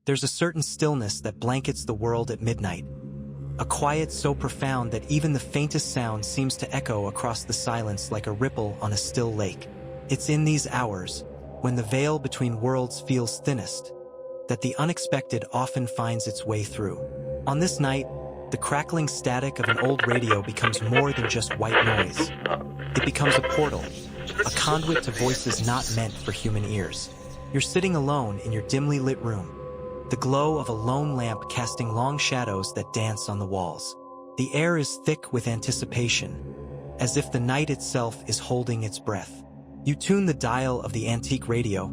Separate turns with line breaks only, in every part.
There's a certain stillness that blankets the world at midnight, a quiet so profound that even the faintest sound seems to echo across the silence like a ripple on a still lake. It's in these hours, when the veil between worlds feels thinnest, that the unexpected often finds its way through. On this night, the crackling static of an old radio becomes more than just white noise. It becomes a portal, a conduit to voices not meant for human ears. You're sitting alone in your dimly lit room, the glow of a lone lamp casting long shadows that dance on the walls. The air is thick with anticipation, as if the night itself is holding its breath. You tune the dial of the antique radio,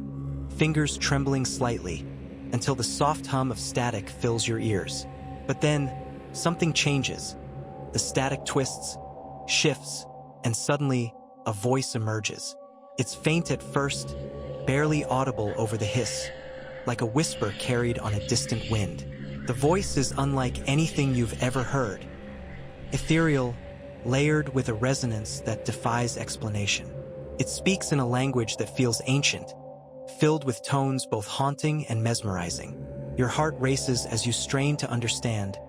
fingers trembling slightly, until the soft hum of static fills your ears. But then, something changes. The static twists, shifts, and suddenly, a voice emerges. It's faint at first, barely audible over the hiss, like a whisper carried on a distant wind. The voice is unlike anything you've ever heard. Ethereal, layered with a resonance that defies explanation. It speaks in a language that feels ancient, filled with tones both haunting and mesmerizing. Your heart races as you strain to understand,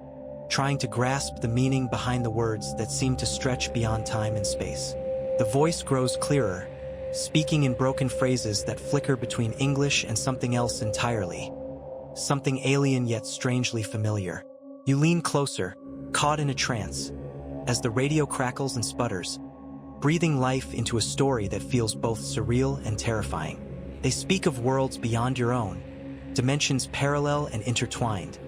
trying to grasp the meaning behind the words that seem to stretch beyond time and space. The voice grows clearer, speaking in broken phrases that flicker between English and something else entirely. Something alien yet strangely familiar. You lean closer, caught in a trance, as the radio crackles and sputters, breathing life into a story that feels both surreal and terrifying. They speak of worlds beyond your own, dimensions parallel and intertwined,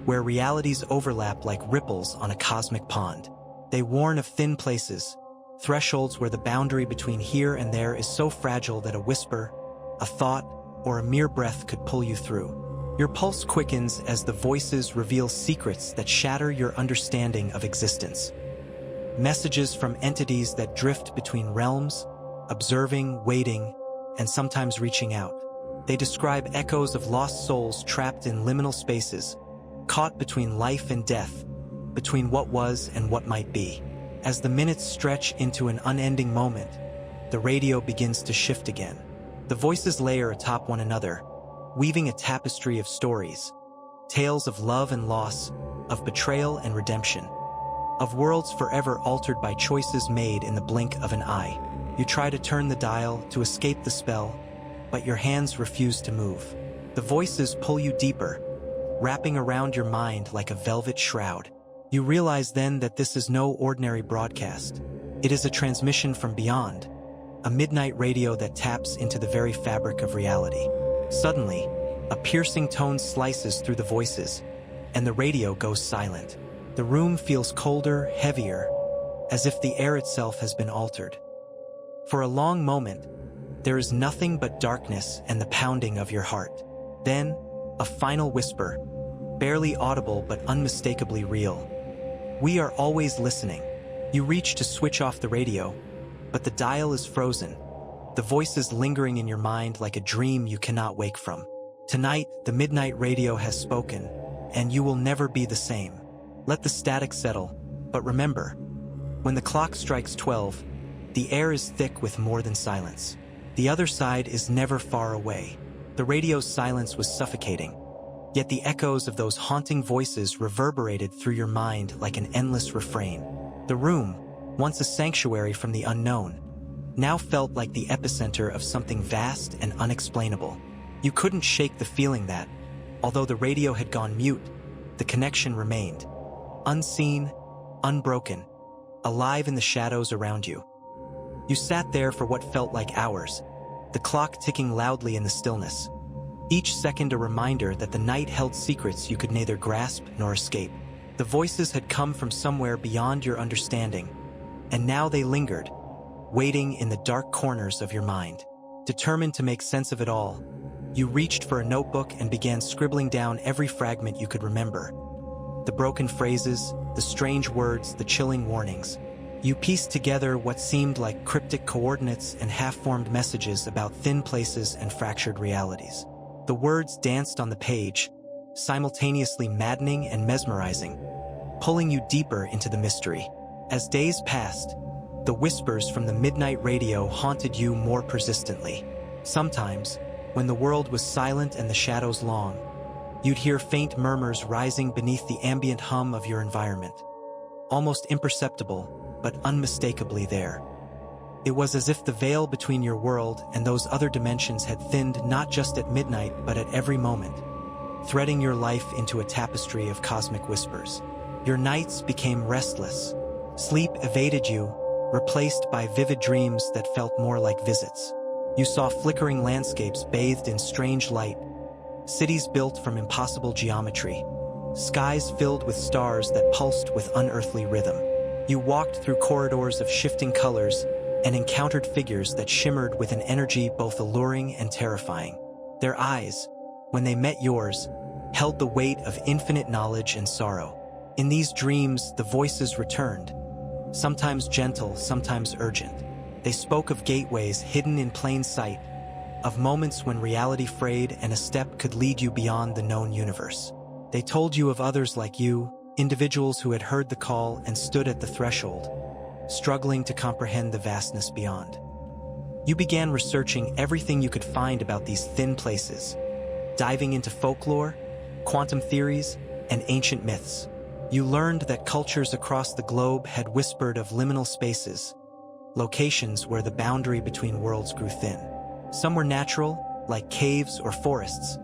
where realities overlap like ripples on a cosmic pond. They warn of thin places, thresholds where the boundary between here and there is so fragile that a whisper, a thought, or a mere breath could pull you through. Your pulse quickens as the voices reveal secrets that shatter your understanding of existence. Messages from entities that drift between realms, observing, waiting, and sometimes reaching out. They describe echoes of lost souls trapped in liminal spaces, caught between life and death, between what was and what might be. As the minutes stretch into an unending moment, the radio begins to shift again. The voices layer atop one another, weaving a tapestry of stories, tales of love and loss, of betrayal and redemption, of worlds forever altered by choices made in the blink of an eye. You try to turn the dial to escape the spell, but your hands refuse to move. The voices pull you deeper, wrapping around your mind like a velvet shroud. You realize then that this is no ordinary broadcast. It is a transmission from beyond, a midnight radio that taps into the very fabric of reality. Suddenly, a piercing tone slices through the voices, and the radio goes silent. The room feels colder, heavier, as if the air itself has been altered. For a long moment, there is nothing but darkness and the pounding of your heart. Then, a final whisper, barely audible but unmistakably real. "We are always listening." You reach to switch off the radio, but the dial is frozen, the voices lingering in your mind like a dream you cannot wake from. Tonight, the midnight radio has spoken, and you will never be the same. Let the static settle, but remember, when the clock strikes 12, the air is thick with more than silence. The other side is never far away. The radio's silence was suffocating, yet the echoes of those haunting voices reverberated through your mind like an endless refrain. The room, once a sanctuary from the unknown, now felt like the epicenter of something vast and unexplainable. You couldn't shake the feeling that, although the radio had gone mute, the connection remained. Unseen, unbroken, alive in the shadows around you. You sat there for what felt like hours, the clock ticking loudly in the stillness. Each second a reminder that the night held secrets you could neither grasp nor escape. The voices had come from somewhere beyond your understanding, and now they lingered, waiting in the dark corners of your mind. Determined to make sense of it all, you reached for a notebook and began scribbling down every fragment you could remember. The broken phrases, the strange words, the chilling warnings. You pieced together what seemed like cryptic coordinates and half-formed messages about thin places and fractured realities. The words danced on the page, simultaneously maddening and mesmerizing, pulling you deeper into the mystery. As days passed, the whispers from the midnight radio haunted you more persistently. Sometimes, when the world was silent and the shadows long, You'd hear faint murmurs rising beneath the ambient hum of your environment. Almost imperceptible, but unmistakably there. It was as if the veil between your world and those other dimensions had thinned not just at midnight but at every moment, threading your life into a tapestry of cosmic whispers. Your nights became restless. Sleep evaded you, replaced by vivid dreams that felt more like visits. You saw flickering landscapes bathed in strange light, cities built from impossible geometry, skies filled with stars that pulsed with unearthly rhythm. You walked through corridors of shifting colors and encountered figures that shimmered with an energy both alluring and terrifying. Their eyes, when they met yours, held the weight of infinite knowledge and sorrow. In these dreams, the voices returned, sometimes gentle, sometimes urgent. They spoke of gateways hidden in plain sight, of moments when reality frayed and a step could lead you beyond the known universe. They told you of others like you, individuals who had heard the call and stood at the threshold, struggling to comprehend the vastness beyond. You began researching everything you could find about these thin places, diving into folklore, quantum theories, and ancient myths. You learned that cultures across the globe had whispered of liminal spaces, locations where the boundary between worlds grew thin. Some were natural, like caves or forests.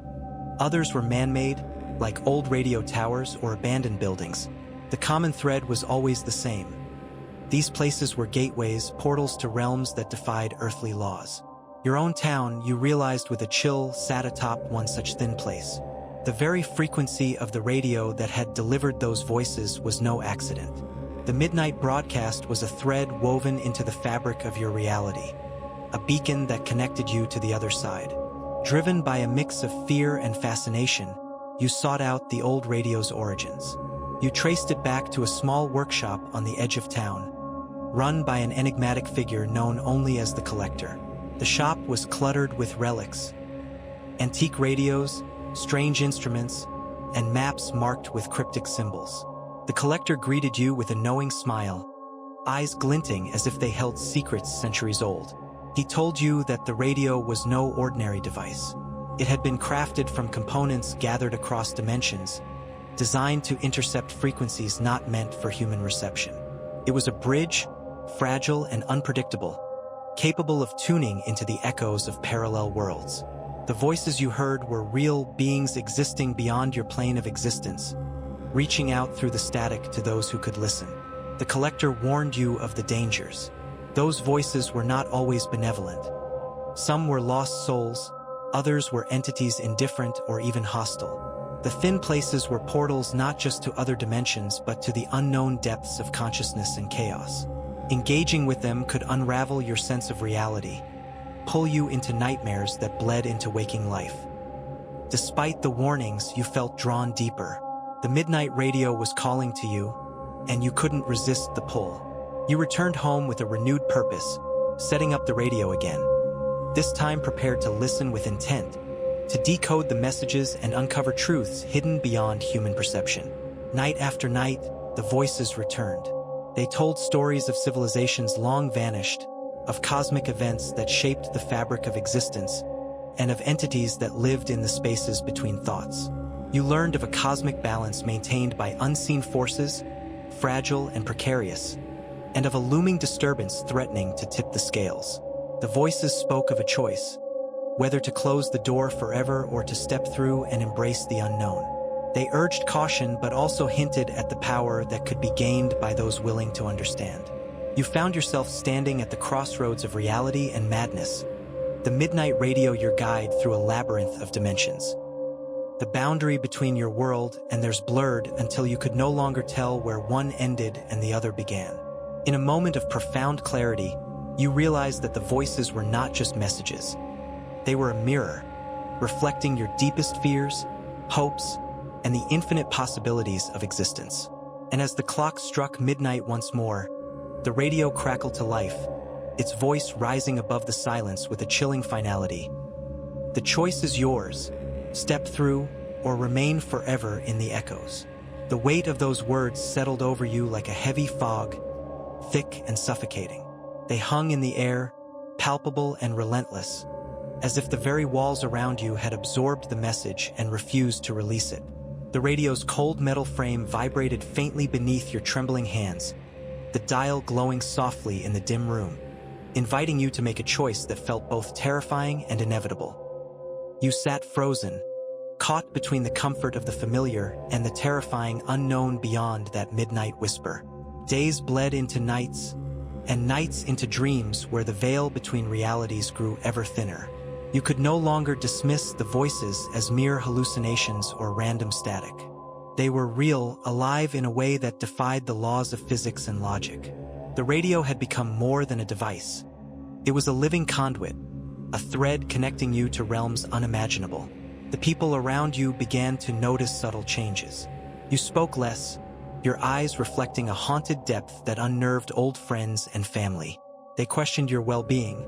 Others were man-made, like old radio towers or abandoned buildings. The common thread was always the same. These places were gateways, portals to realms that defied earthly laws. Your own town, you realized with a chill, sat atop one such thin place. The very frequency of the radio that had delivered those voices was no accident. The midnight broadcast was a thread woven into the fabric of your reality, a beacon that connected you to the other side. Driven by a mix of fear and fascination, you sought out the old radio's origins. You traced it back to a small workshop on the edge of town, run by an enigmatic figure known only as the Collector. The shop was cluttered with relics, antique radios, strange instruments, and maps marked with cryptic symbols. The Collector greeted you with a knowing smile, eyes glinting as if they held secrets centuries old. He told you that the radio was no ordinary device. It had been crafted from components gathered across dimensions, designed to intercept frequencies not meant for human reception. It was a bridge, fragile and unpredictable, capable of tuning into the echoes of parallel worlds. The voices you heard were real beings existing beyond your plane of existence, reaching out through the static to those who could listen. The Collector warned you of the dangers. Those voices were not always benevolent. Some were lost souls, others were entities indifferent or even hostile. The thin places were portals not just to other dimensions but to the unknown depths of consciousness and chaos. Engaging with them could unravel your sense of reality, pull you into nightmares that bled into waking life. Despite the warnings, you felt drawn deeper. The midnight radio was calling to you, and you couldn't resist the pull. You returned home with a renewed purpose, setting up the radio again, this time prepared to listen with intent, to decode the messages and uncover truths hidden beyond human perception. Night after night, the voices returned. They told stories of civilizations long vanished, of cosmic events that shaped the fabric of existence, and of entities that lived in the spaces between thoughts. You learned of a cosmic balance maintained by unseen forces, fragile and precarious, and of a looming disturbance threatening to tip the scales. The voices spoke of a choice, whether to close the door forever or to step through and embrace the unknown. They urged caution but also hinted at the power that could be gained by those willing to understand. You found yourself standing at the crossroads of reality and madness, the midnight radio your guide through a labyrinth of dimensions. The boundary between your world and theirs blurred until you could no longer tell where one ended and the other began. In a moment of profound clarity, you realized that the voices were not just messages. They were a mirror, reflecting your deepest fears, hopes, and the infinite possibilities of existence. And as the clock struck midnight once more, the radio crackled to life, its voice rising above the silence with a chilling finality. The choice is yours. Step through or remain forever in the echoes. The weight of those words settled over you like a heavy fog, thick and suffocating. They hung in the air, palpable and relentless, as if the very walls around you had absorbed the message and refused to release it. The radio's cold metal frame vibrated faintly beneath your trembling hands, the dial glowing softly in the dim room, inviting you to make a choice that felt both terrifying and inevitable. You sat frozen, caught between the comfort of the familiar and the terrifying unknown beyond that midnight whisper. Days bled into nights, and nights into dreams where the veil between realities grew ever thinner. You could no longer dismiss the voices as mere hallucinations or random static. They were real, alive in a way that defied the laws of physics and logic. The radio had become more than a device. It was a living conduit, a thread connecting you to realms unimaginable. The people around you began to notice subtle changes. You spoke less, your eyes reflecting a haunted depth that unnerved old friends and family. They questioned your well-being.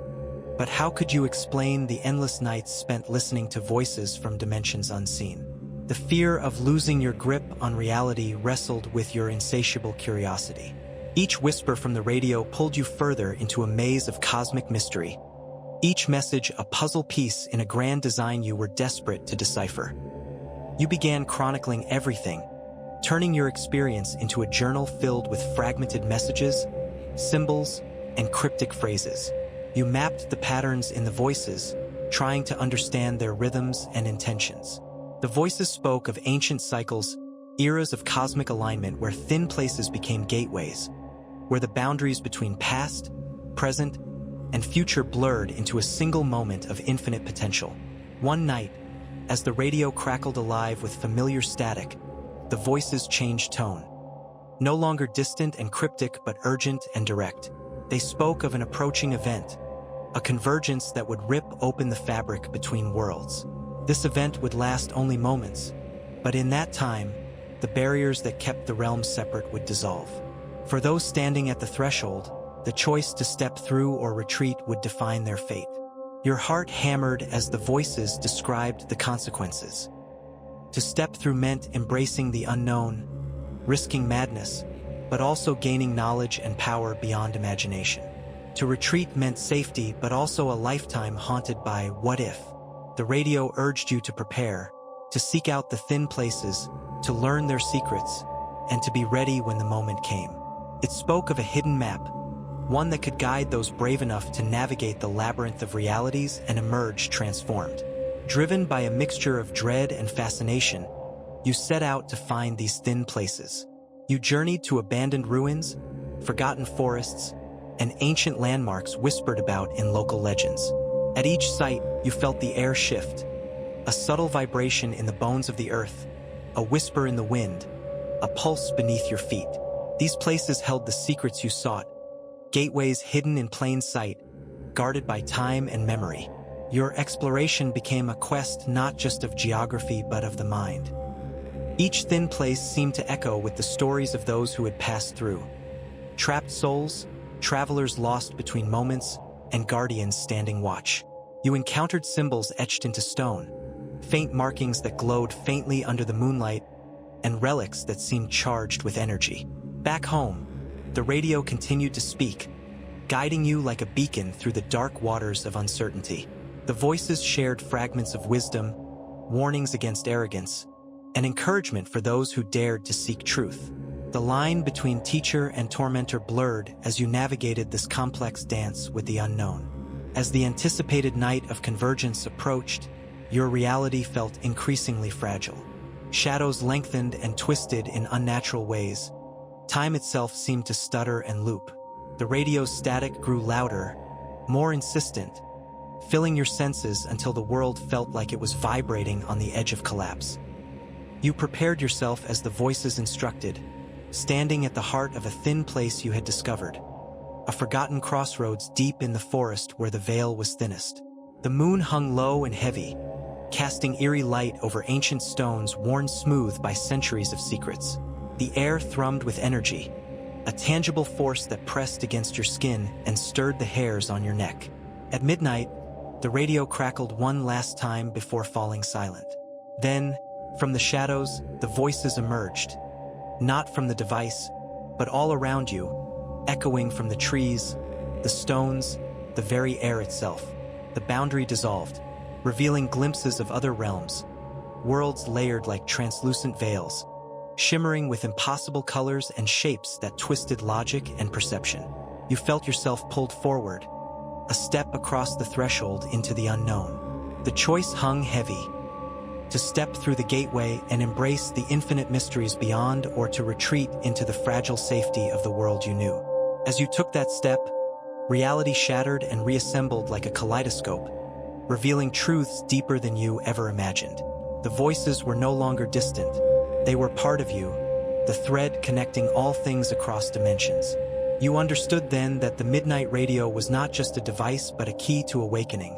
But how could you explain the endless nights spent listening to voices from dimensions unseen? The fear of losing your grip on reality wrestled with your insatiable curiosity. Each whisper from the radio pulled you further into a maze of cosmic mystery, each message a puzzle piece in a grand design you were desperate to decipher. You began chronicling everything, turning your experience into a journal filled with fragmented messages, symbols, and cryptic phrases. You mapped the patterns in the voices, trying to understand their rhythms and intentions. The voices spoke of ancient cycles, eras of cosmic alignment where thin places became gateways, where the boundaries between past, present, and future blurred into a single moment of infinite potential. One night, as the radio crackled alive with familiar static, the voices changed tone. No longer distant and cryptic, but urgent and direct. They spoke of an approaching event, a convergence that would rip open the fabric between worlds. This event would last only moments, but in that time, the barriers that kept the realms separate would dissolve. For those standing at the threshold, the choice to step through or retreat would define their fate. Your heart hammered as the voices described the consequences. To step through meant embracing the unknown, risking madness, but also gaining knowledge and power beyond imagination. To retreat meant safety, but also a lifetime haunted by what if. The radio urged you to prepare, to seek out the thin places, to learn their secrets, and to be ready when the moment came. It spoke of a hidden map, one that could guide those brave enough to navigate the labyrinth of realities and emerge transformed. Driven by a mixture of dread and fascination, you set out to find these thin places. You journeyed to abandoned ruins, forgotten forests, and ancient landmarks whispered about in local legends. At each site, you felt the air shift, a subtle vibration in the bones of the earth, a whisper in the wind, a pulse beneath your feet. These places held the secrets you sought, gateways hidden in plain sight, guarded by time and memory. Your exploration became a quest not just of geography but of the mind. Each thin place seemed to echo with the stories of those who had passed through. Trapped souls, travelers lost between moments, and guardians standing watch. You encountered symbols etched into stone, faint markings that glowed faintly under the moonlight, and relics that seemed charged with energy. Back home, the radio continued to speak, guiding you like a beacon through the dark waters of uncertainty. The voices shared fragments of wisdom, warnings against arrogance, and encouragement for those who dared to seek truth. The line between teacher and tormentor blurred as you navigated this complex dance with the unknown. As the anticipated night of convergence approached, your reality felt increasingly fragile. Shadows lengthened and twisted in unnatural ways. Time itself seemed to stutter and loop. The radio's static grew louder, more insistent, filling your senses until the world felt like it was vibrating on the edge of collapse. You prepared yourself as the voices instructed, standing at the heart of a thin place you had discovered, a forgotten crossroads deep in the forest where the veil was thinnest. The moon hung low and heavy, casting eerie light over ancient stones worn smooth by centuries of secrets. The air thrummed with energy, a tangible force that pressed against your skin and stirred the hairs on your neck. At midnight, the radio crackled one last time before falling silent. Then, from the shadows, the voices emerged, not from the device, but all around you, echoing from the trees, the stones, the very air itself. the boundary dissolved, revealing glimpses of other realms, worlds layered like translucent veils, shimmering with impossible colors and shapes that twisted logic and perception. You felt yourself pulled forward, a step across the threshold into the unknown. The choice hung heavy: to step through the gateway and embrace the infinite mysteries beyond, or to retreat into the fragile safety of the world you knew. As you took that step, reality shattered and reassembled like a kaleidoscope, revealing truths deeper than you ever imagined. The voices were no longer distant. They were part of you, the thread connecting all things across dimensions. You understood then that the Midnight Radio was not just a device but a key to awakening,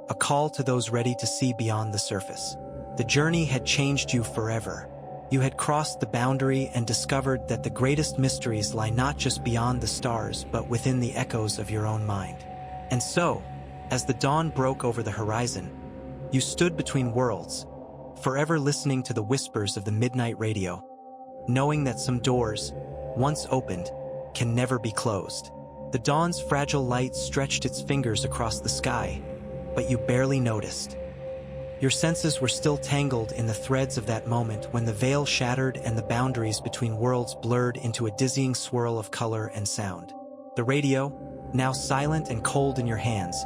a call to those ready to see beyond the surface. The journey had changed you forever. You had crossed the boundary and discovered that the greatest mysteries lie not just beyond the stars but within the echoes of your own mind. And so, as the dawn broke over the horizon, you stood between worlds, forever listening to the whispers of the Midnight Radio, knowing that some doors, once opened, can never be closed. The dawn's fragile light stretched its fingers across the sky, but you barely noticed. Your senses were still tangled in the threads of that moment when the veil shattered and the boundaries between worlds blurred into a dizzying swirl of color and sound. The radio, now silent and cold in your hands,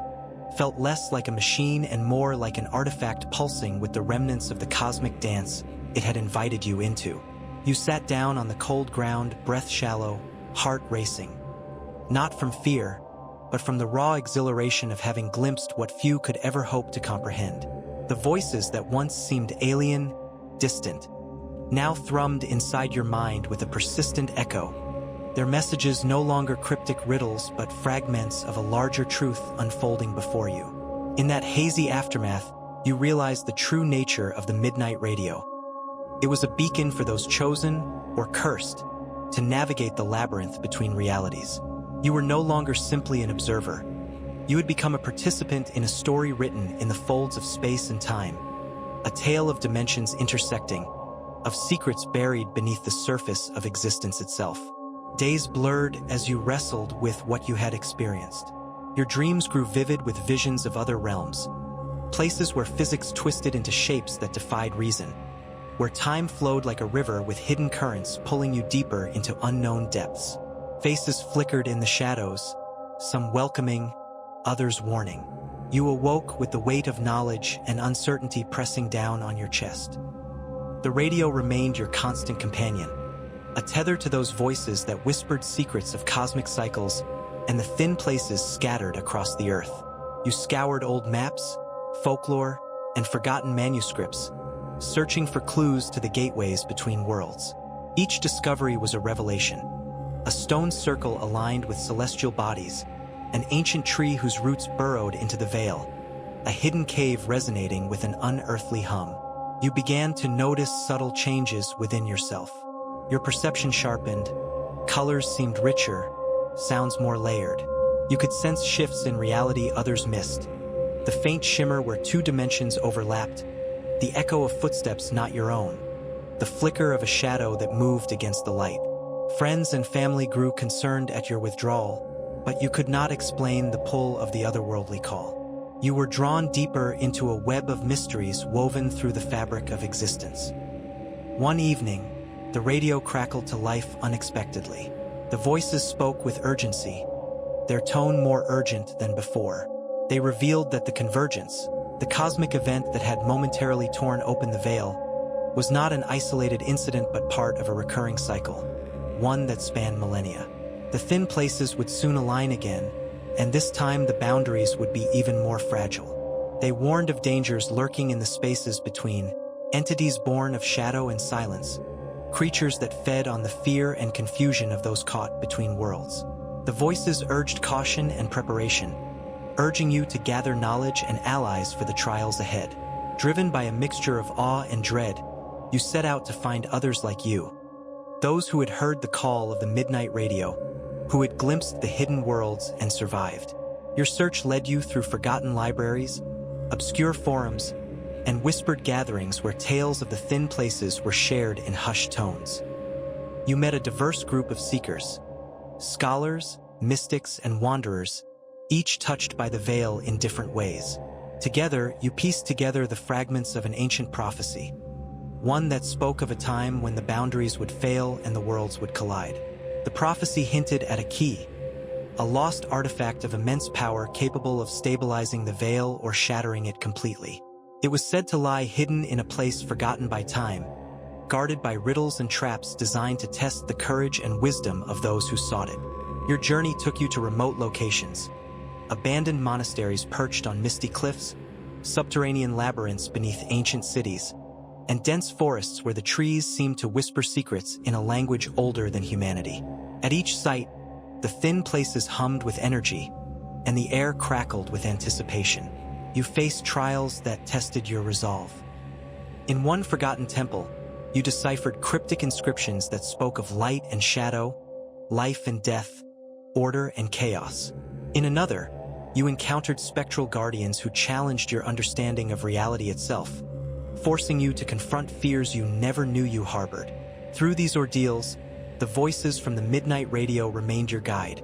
felt less like a machine and more like an artifact pulsing with the remnants of the cosmic dance it had invited you into. You sat down on the cold ground, breath shallow, heart racing. Not from fear, but from the raw exhilaration of having glimpsed what few could ever hope to comprehend. The voices that once seemed alien, distant, now thrummed inside your mind with a persistent echo, their messages no longer cryptic riddles but fragments of a larger truth unfolding before you. In that hazy aftermath, you realized the true nature of the Midnight Radio. It was a beacon for those chosen, or cursed, to navigate the labyrinth between realities. You were no longer simply an observer. You had become a participant in a story written in the folds of space and time, a tale of dimensions intersecting, of secrets buried beneath the surface of existence itself. Days blurred as you wrestled with what you had experienced. Your dreams grew vivid with visions of other realms, places where physics twisted into shapes that defied reason, where time flowed like a river with hidden currents pulling you deeper into unknown depths. Faces flickered in the shadows, some welcoming, others warning. You awoke with the weight of knowledge and uncertainty pressing down on your chest. The radio remained your constant companion, a tether to those voices that whispered secrets of cosmic cycles and the thin places scattered across the earth. You scoured old maps, folklore, and forgotten manuscripts, searching for clues to the gateways between worlds. Each discovery was a revelation: a stone circle aligned with celestial bodies, an ancient tree whose roots burrowed into the veil, a hidden cave resonating with an unearthly hum. You began to notice subtle changes within yourself. Your perception sharpened, colors seemed richer, sounds more layered. You could sense shifts in reality others missed. The faint shimmer where two dimensions overlapped, the echo of footsteps not your own, the flicker of a shadow that moved against the light. Friends and family grew concerned at your withdrawal, but you could not explain the pull of the otherworldly call. You were drawn deeper into a web of mysteries woven through the fabric of existence. One evening, the radio crackled to life unexpectedly. The voices spoke with urgency, their tone more urgent than before. They revealed that the convergence, the cosmic event that had momentarily torn open the veil, was not an isolated incident but part of a recurring cycle, one that spanned millennia. The thin places would soon align again, and this time the boundaries would be even more fragile. They warned of dangers lurking in the spaces between, entities born of shadow and silence, creatures that fed on the fear and confusion of those caught between worlds. The voices urged caution and preparation, urging you to gather knowledge and allies for the trials ahead. Driven by a mixture of awe and dread, you set out to find others like you, those who had heard the call of the Midnight Radio, who had glimpsed the hidden worlds and survived. Your search led you through forgotten libraries, obscure forums, and whispered gatherings where tales of the thin places were shared in hushed tones. You met a diverse group of seekers, scholars, mystics, and wanderers, each touched by the veil in different ways. Together, you pieced together the fragments of an ancient prophecy, one that spoke of a time when the boundaries would fail and the worlds would collide. The prophecy hinted at a key, a lost artifact of immense power capable of stabilizing the veil or shattering it completely. It was said to lie hidden in a place forgotten by time, guarded by riddles and traps designed to test the courage and wisdom of those who sought it. Your journey took you to remote locations, abandoned monasteries perched on misty cliffs, subterranean labyrinths beneath ancient cities, and dense forests where the trees seemed to whisper secrets in a language older than humanity. At each site, the thin places hummed with energy, and the air crackled with anticipation. You faced trials that tested your resolve. In one forgotten temple, you deciphered cryptic inscriptions that spoke of light and shadow, life and death, order and chaos. In another, you encountered spectral guardians who challenged your understanding of reality itself, forcing you to confront fears you never knew you harbored. Through these ordeals, the voices from the midnight radio remained your guide,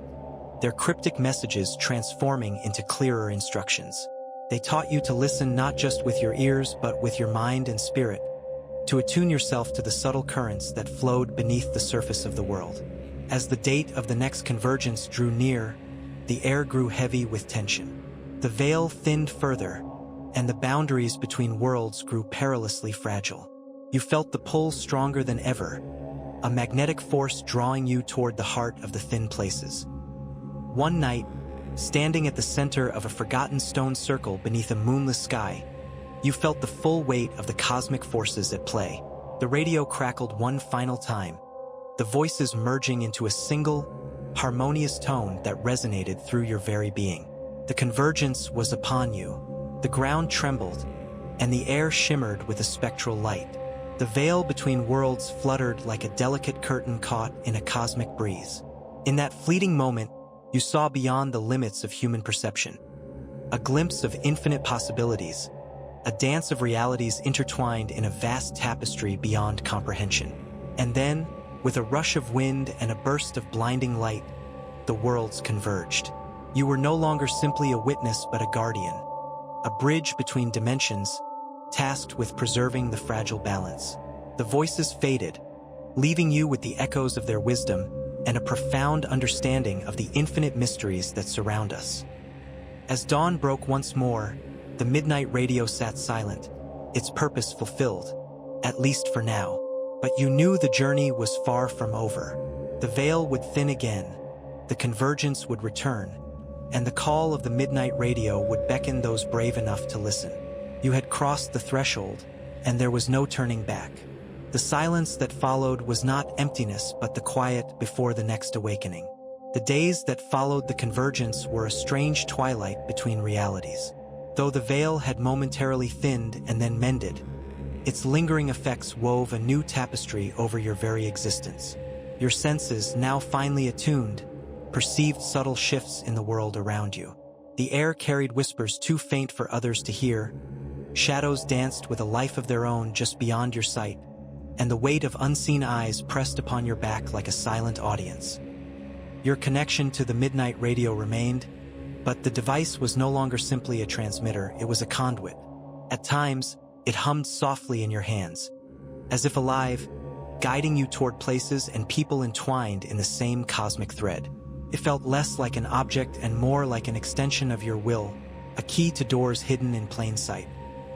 their cryptic messages transforming into clearer instructions. They taught you to listen not just with your ears but with your mind and spirit, to attune yourself to the subtle currents that flowed beneath the surface of the world. As the date of the next convergence drew near, the air grew heavy with tension. The veil thinned further, and the boundaries between worlds grew perilously fragile. You felt the pull stronger than ever, a magnetic force drawing you toward the heart of the thin places. One night, standing at the center of a forgotten stone circle beneath a moonless sky, you felt the full weight of the cosmic forces at play. The radio crackled one final time, the voices merging into a single, harmonious tone that resonated through your very being. The convergence was upon you. The ground trembled, and the air shimmered with a spectral light. The veil between worlds fluttered like a delicate curtain caught in a cosmic breeze. In that fleeting moment, you saw beyond the limits of human perception, a glimpse of infinite possibilities, a dance of realities intertwined in a vast tapestry beyond comprehension. And then, with a rush of wind and a burst of blinding light, the worlds converged. You were no longer simply a witness but a guardian, a bridge between dimensions, tasked with preserving the fragile balance. The voices faded, leaving you with the echoes of their wisdom and a profound understanding of the infinite mysteries that surround us. As dawn broke once more, the midnight radio sat silent, its purpose fulfilled, at least for now. But you knew the journey was far from over. The veil would thin again, the convergence would return, and the call of the midnight radio would beckon those brave enough to listen. You had crossed the threshold, and there was no turning back. The silence that followed was not emptiness but the quiet before the next awakening. The days that followed the convergence were a strange twilight between realities. Though the veil had momentarily thinned and then mended, its lingering effects wove a new tapestry over your very existence. Your senses, now finely attuned, perceived subtle shifts in the world around you. The air carried whispers too faint for others to hear, shadows danced with a life of their own just beyond your sight, and the weight of unseen eyes pressed upon your back like a silent audience. Your connection to the midnight radio remained, but the device was no longer simply a transmitter, it was a conduit. At times, it hummed softly in your hands, as if alive, guiding you toward places and people entwined in the same cosmic thread. It felt less like an object and more like an extension of your will, a key to doors hidden in plain sight.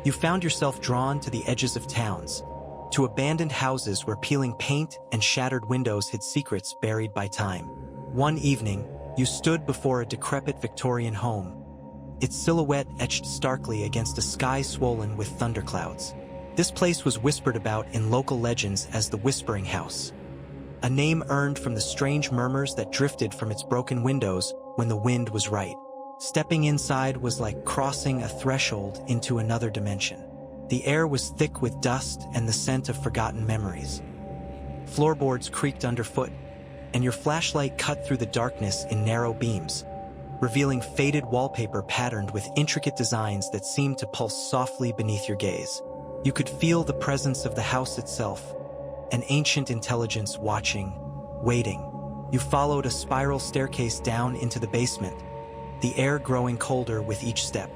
You found yourself drawn to the edges of towns, to abandoned houses where peeling paint and shattered windows hid secrets buried by time. One evening, you stood before a decrepit Victorian home, its silhouette etched starkly against a sky swollen with thunderclouds. This place was whispered about in local legends as the Whispering House, a name earned from the strange murmurs that drifted from its broken windows when the wind was right. Stepping inside was like crossing a threshold into another dimension. The air was thick with dust and the scent of forgotten memories. Floorboards creaked underfoot, and your flashlight cut through the darkness in narrow beams, revealing faded wallpaper patterned with intricate designs that seemed to pulse softly beneath your gaze. You could feel the presence of the house itself, an ancient intelligence watching, waiting. You followed a spiral staircase down into the basement, the air growing colder with each step.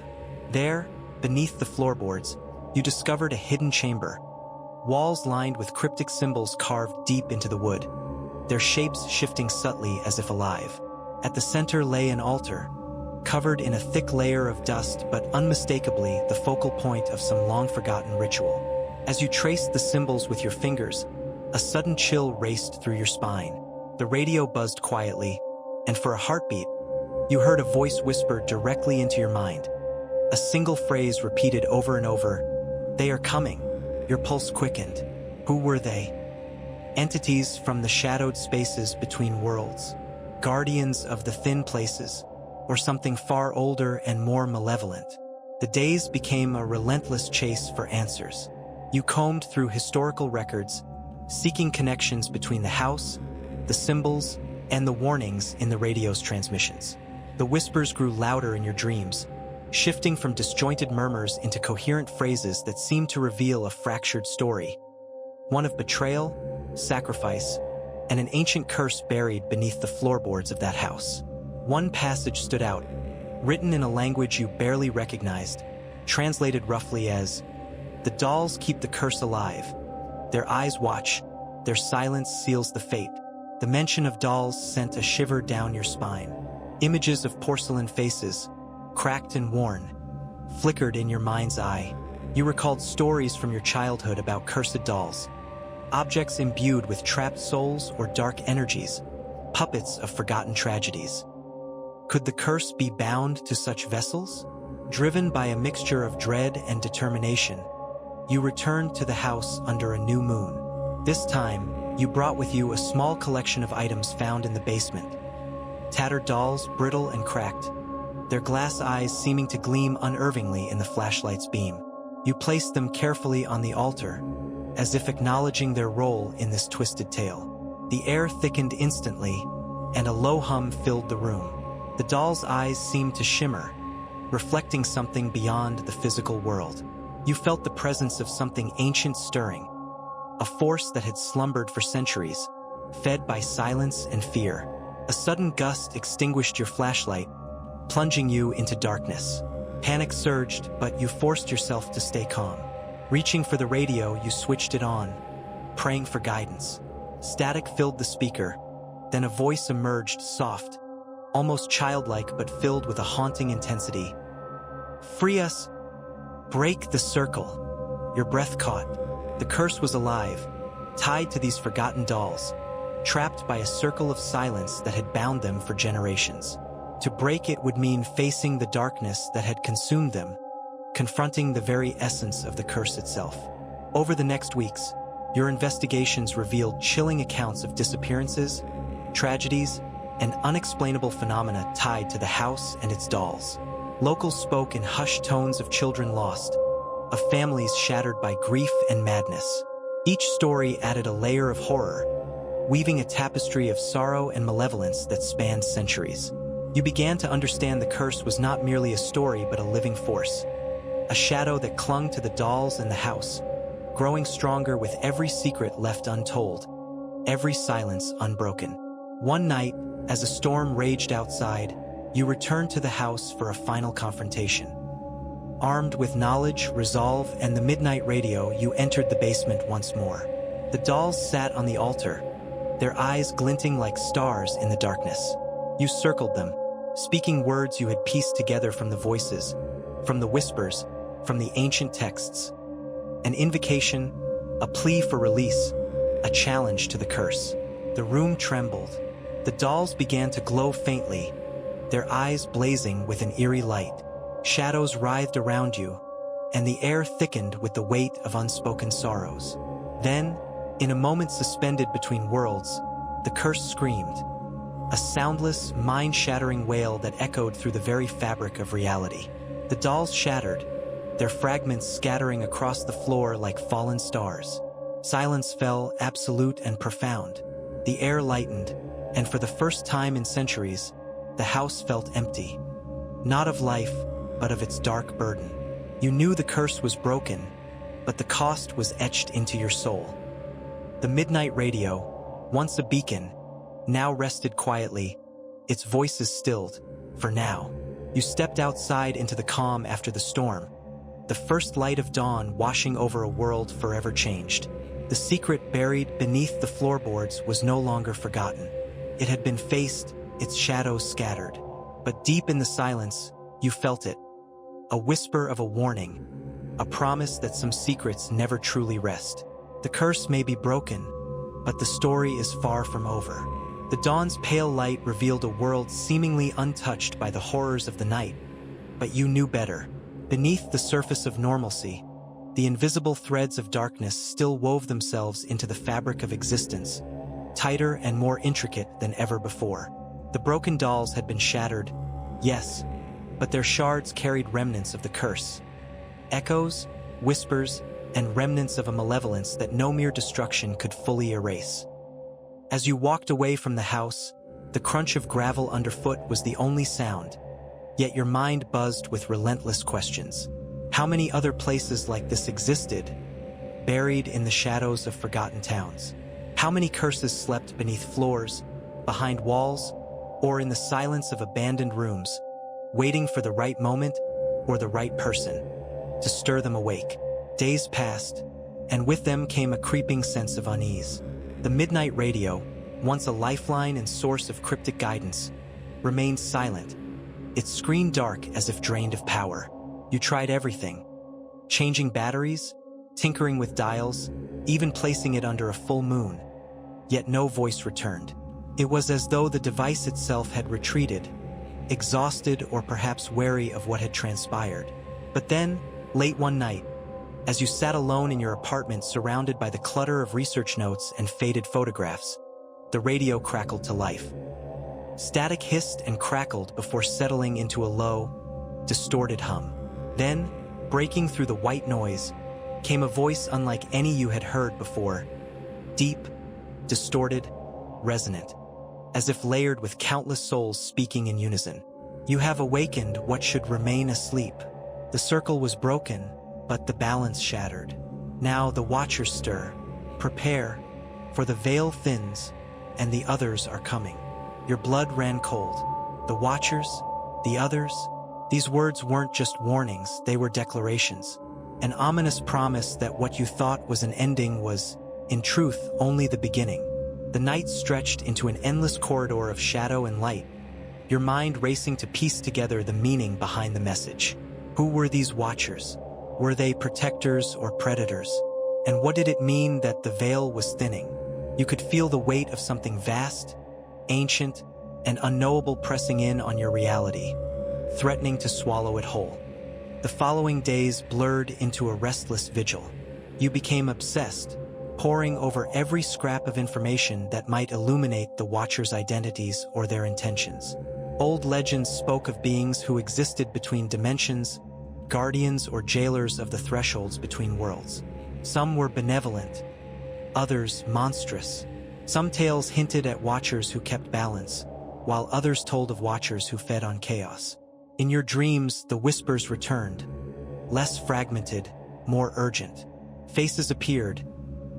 There, beneath the floorboards, you discovered a hidden chamber. Walls lined with cryptic symbols carved deep into the wood, their shapes shifting subtly as if alive. At the center lay an altar, covered in a thick layer of dust but unmistakably the focal point of some long-forgotten ritual. As you traced the symbols with your fingers, a sudden chill raced through your spine. The radio buzzed quietly, and for a heartbeat, you heard a voice whisper directly into your mind. A single phrase repeated over and over, "They are coming." Your pulse quickened. Who were they? Entities from the shadowed spaces between worlds, guardians of the thin places, or something far older and more malevolent. The days became a relentless chase for answers. You combed through historical records, seeking connections between the house, the symbols, and the warnings in the radio's transmissions. The whispers grew louder in your dreams, shifting from disjointed murmurs into coherent phrases that seemed to reveal a fractured story. One of betrayal, sacrifice, and an ancient curse buried beneath the floorboards of that house. One passage stood out, written in a language you barely recognized, translated roughly as, "The dolls keep the curse alive. Their eyes watch, their silence seals the fate." The mention of dolls sent a shiver down your spine. Images of porcelain faces, cracked and worn, flickered in your mind's eye. You recalled stories from your childhood about cursed dolls, objects imbued with trapped souls or dark energies, puppets of forgotten tragedies. Could the curse be bound to such vessels? Driven by a mixture of dread and determination, you returned to the house under a new moon. This time, you brought with you a small collection of items found in the basement. Tattered dolls, brittle and cracked, their glass eyes seeming to gleam unervingly in the flashlight's beam. You placed them carefully on the altar, as if acknowledging their role in this twisted tale. The air thickened instantly, and a low hum filled the room. The doll's eyes seemed to shimmer, reflecting something beyond the physical world. You felt the presence of something ancient stirring, a force that had slumbered for centuries, fed by silence and fear. A sudden gust extinguished your flashlight, plunging you into darkness. Panic surged, but you forced yourself to stay calm. Reaching for the radio, you switched it on, praying for guidance. Static filled the speaker, then a voice emerged, soft, almost childlike but filled with a haunting intensity. "Free us! Break the circle!" Your breath caught. The curse was alive, tied to these forgotten dolls, trapped by a circle of silence that had bound them for generations. To break it would mean facing the darkness that had consumed them, confronting the very essence of the curse itself. Over the next weeks, your investigations revealed chilling accounts of disappearances, tragedies, and unexplainable phenomena tied to the house and its dolls. Locals spoke in hushed tones of children lost, of families shattered by grief and madness. Each story added a layer of horror, weaving a tapestry of sorrow and malevolence that spanned centuries. You began to understand the curse was not merely a story but a living force, a shadow that clung to the dolls and the house, growing stronger with every secret left untold, every silence unbroken. One night, as a storm raged outside, you returned to the house for a final confrontation. Armed with knowledge, resolve, and the midnight radio, you entered the basement once more. The dolls sat on the altar, their eyes glinting like stars in the darkness. You circled them, speaking words you had pieced together from the voices, from the whispers, from the ancient texts. An invocation, a plea for release, a challenge to the curse. The room trembled. The dolls began to glow faintly, their eyes blazing with an eerie light. Shadows writhed around you, and the air thickened with the weight of unspoken sorrows. Then, in a moment suspended between worlds, the curse screamed, a soundless, mind-shattering wail that echoed through the very fabric of reality. The dolls shattered, their fragments scattering across the floor like fallen stars. Silence fell, absolute and profound. The air lightened, and for the first time in centuries, the house felt empty. Not of life, but of its dark burden. You knew the curse was broken, but the cost was etched into your soul. The midnight radio, once a beacon, now rested quietly, its voices stilled, for now. You stepped outside into the calm after the storm, the first light of dawn washing over a world forever changed. The secret buried beneath the floorboards was no longer forgotten. It had been faced, its shadows scattered. But deep in the silence, you felt it. A whisper of a warning, a promise that some secrets never truly rest. The curse may be broken, but the story is far from over. The dawn's pale light revealed a world seemingly untouched by the horrors of the night. But you knew better. Beneath the surface of normalcy, the invisible threads of darkness still wove themselves into the fabric of existence, tighter and more intricate than ever before. The broken dolls had been shattered, yes, but their shards carried remnants of the curse. Echoes, whispers, and remnants of a malevolence that no mere destruction could fully erase. As you walked away from the house, the crunch of gravel underfoot was the only sound, yet your mind buzzed with relentless questions. How many other places like this existed, buried in the shadows of forgotten towns? How many curses slept beneath floors, behind walls, or in the silence of abandoned rooms, waiting for the right moment or the right person to stir them awake? Days passed, and with them came a creeping sense of unease. The midnight radio, once a lifeline and source of cryptic guidance, remained silent, its screen dark as if drained of power. You tried everything, changing batteries, tinkering with dials, even placing it under a full moon, yet no voice returned. It was as though the device itself had retreated, exhausted or perhaps wary of what had transpired. But then, late one night, as you sat alone in your apartment surrounded by the clutter of research notes and faded photographs, the radio crackled to life. Static hissed and crackled before settling into a low, distorted hum. Then, breaking through the white noise, came a voice unlike any you had heard before, deep, distorted, resonant, as if layered with countless souls speaking in unison. You have awakened what should remain asleep. The circle was broken, but the balance shattered. Now the watchers stir. Prepare, for the veil thins, and the others are coming. Your blood ran cold. The watchers, the others, these words weren't just warnings, they were declarations. An ominous promise that what you thought was an ending was, in truth, only the beginning. The night stretched into an endless corridor of shadow and light, your mind racing to piece together the meaning behind the message. Who were these watchers? Were they protectors or predators? And what did it mean that the veil was thinning? You could feel the weight of something vast, ancient, and unknowable pressing in on your reality, threatening to swallow it whole. The following days blurred into a restless vigil. You became obsessed, poring over every scrap of information that might illuminate the Watchers' identities or their intentions. Old legends spoke of beings who existed between dimensions, guardians or jailers of the thresholds between worlds. Some were benevolent, others monstrous. Some tales hinted at Watchers who kept balance, while others told of Watchers who fed on chaos. In your dreams, the whispers returned, less fragmented, more urgent. Faces appeared,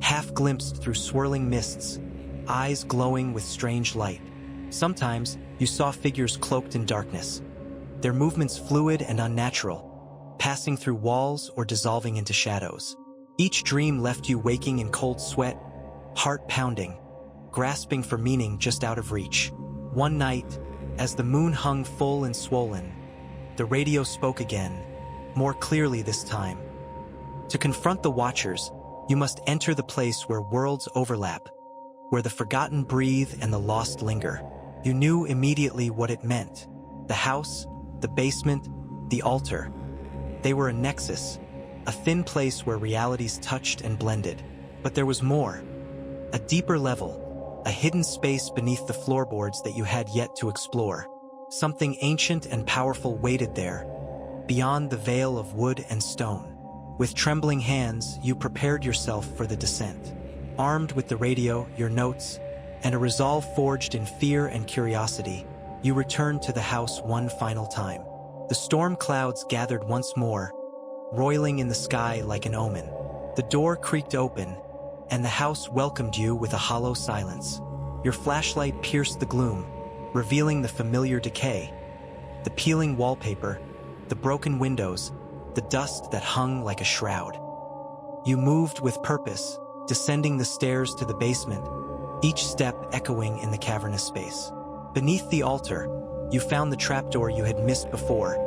half-glimpsed through swirling mists, eyes glowing with strange light. Sometimes, you saw figures cloaked in darkness, their movements fluid and unnatural, passing through walls or dissolving into shadows. Each dream left you waking in cold sweat, heart pounding, grasping for meaning just out of reach. One night, as the moon hung full and swollen, the radio spoke again, more clearly this time. To confront the Watchers, you must enter the place where worlds overlap, where the forgotten breathe and the lost linger. You knew immediately what it meant. The house, the basement, the altar. They were a nexus, a thin place where realities touched and blended. But there was more. A deeper level, a hidden space beneath the floorboards that you had yet to explore. Something ancient and powerful waited there, beyond the veil of wood and stone. With trembling hands, you prepared yourself for the descent. Armed with the radio, your notes, and a resolve forged in fear and curiosity, you returned to the house one final time. The storm clouds gathered once more, roiling in the sky like an omen. The door creaked open, and the house welcomed you with a hollow silence. Your flashlight pierced the gloom, revealing the familiar decay, The peeling wallpaper, the broken windows, the dust that hung like a shroud. You moved with purpose, descending the stairs to the basement, each step echoing in the cavernous space. Beneath the altar, you found the trapdoor you had missed before,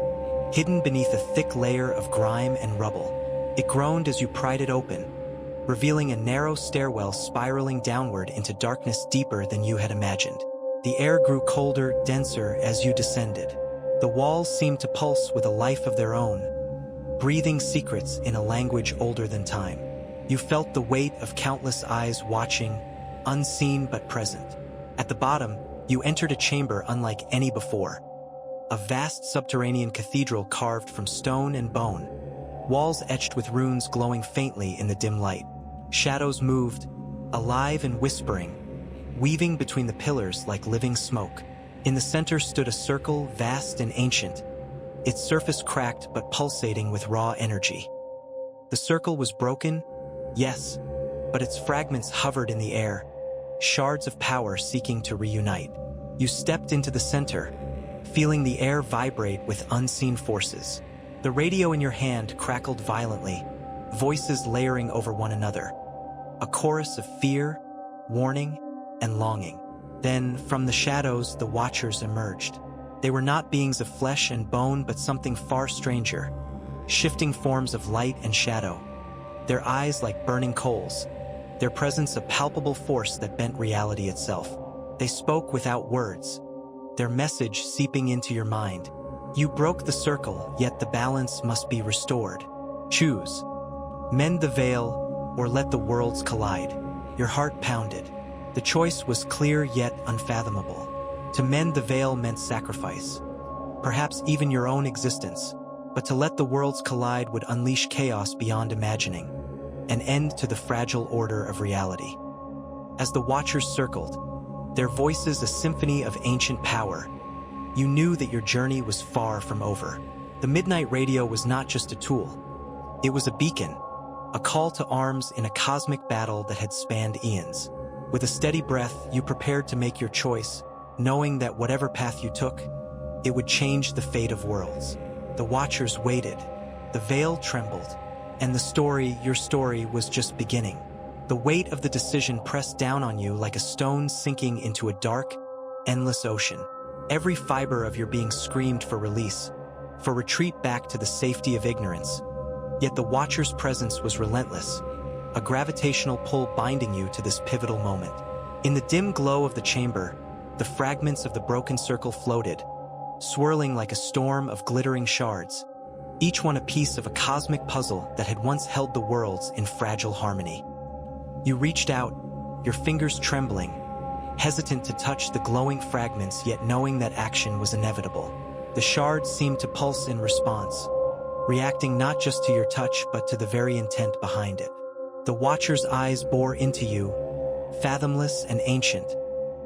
hidden beneath a thick layer of grime and rubble. It groaned as you pried it open, revealing a narrow stairwell spiraling downward into darkness deeper than you had imagined. The air grew colder, denser as you descended. The walls seemed to pulse with a life of their own, breathing secrets in a language older than time. You felt the weight of countless eyes watching, unseen but present. At the bottom, you entered a chamber unlike any before. A vast subterranean cathedral carved from stone and bone, walls etched with runes glowing faintly in the dim light. Shadows moved, alive and whispering, weaving between the pillars like living smoke. In the center stood a circle vast and ancient, its surface cracked but pulsating with raw energy. The circle was broken, yes, but its fragments hovered in the air, shards of power seeking to reunite. You stepped into the center, feeling the air vibrate with unseen forces. The radio in your hand crackled violently, voices layering over one another, a chorus of fear, warning, and longing. Then, from the shadows, the Watchers emerged. They were not beings of flesh and bone, but something far stranger, shifting forms of light and shadow, their eyes like burning coals, their presence a palpable force that bent reality itself. They spoke without words, their message seeping into your mind. You broke the circle, yet the balance must be restored. Choose. Mend the veil, or let the worlds collide. Your heart pounded. The choice was clear yet unfathomable. To mend the veil meant sacrifice, perhaps even your own existence, but to let the worlds collide would unleash chaos beyond imagining, an end to the fragile order of reality. As the Watchers circled, their voices a symphony of ancient power, you knew that your journey was far from over. The Midnight Radio was not just a tool. It was a beacon, a call to arms in a cosmic battle that had spanned eons. With a steady breath, you prepared to make your choice, knowing that whatever path you took, it would change the fate of worlds. The Watchers waited, the veil trembled, and your story was just beginning. The weight of the decision pressed down on you like a stone sinking into a dark, endless ocean. Every fiber of your being screamed for release, for retreat back to the safety of ignorance. Yet the Watcher's presence was relentless, a gravitational pull binding you to this pivotal moment. In the dim glow of the chamber, the fragments of the broken circle floated, swirling like a storm of glittering shards, each one a piece of a cosmic puzzle that had once held the worlds in fragile harmony. You reached out, your fingers trembling, hesitant to touch the glowing fragments, yet knowing that action was inevitable. The shards seemed to pulse in response, reacting not just to your touch but to the very intent behind it. The Watcher's eyes bore into you, fathomless and ancient,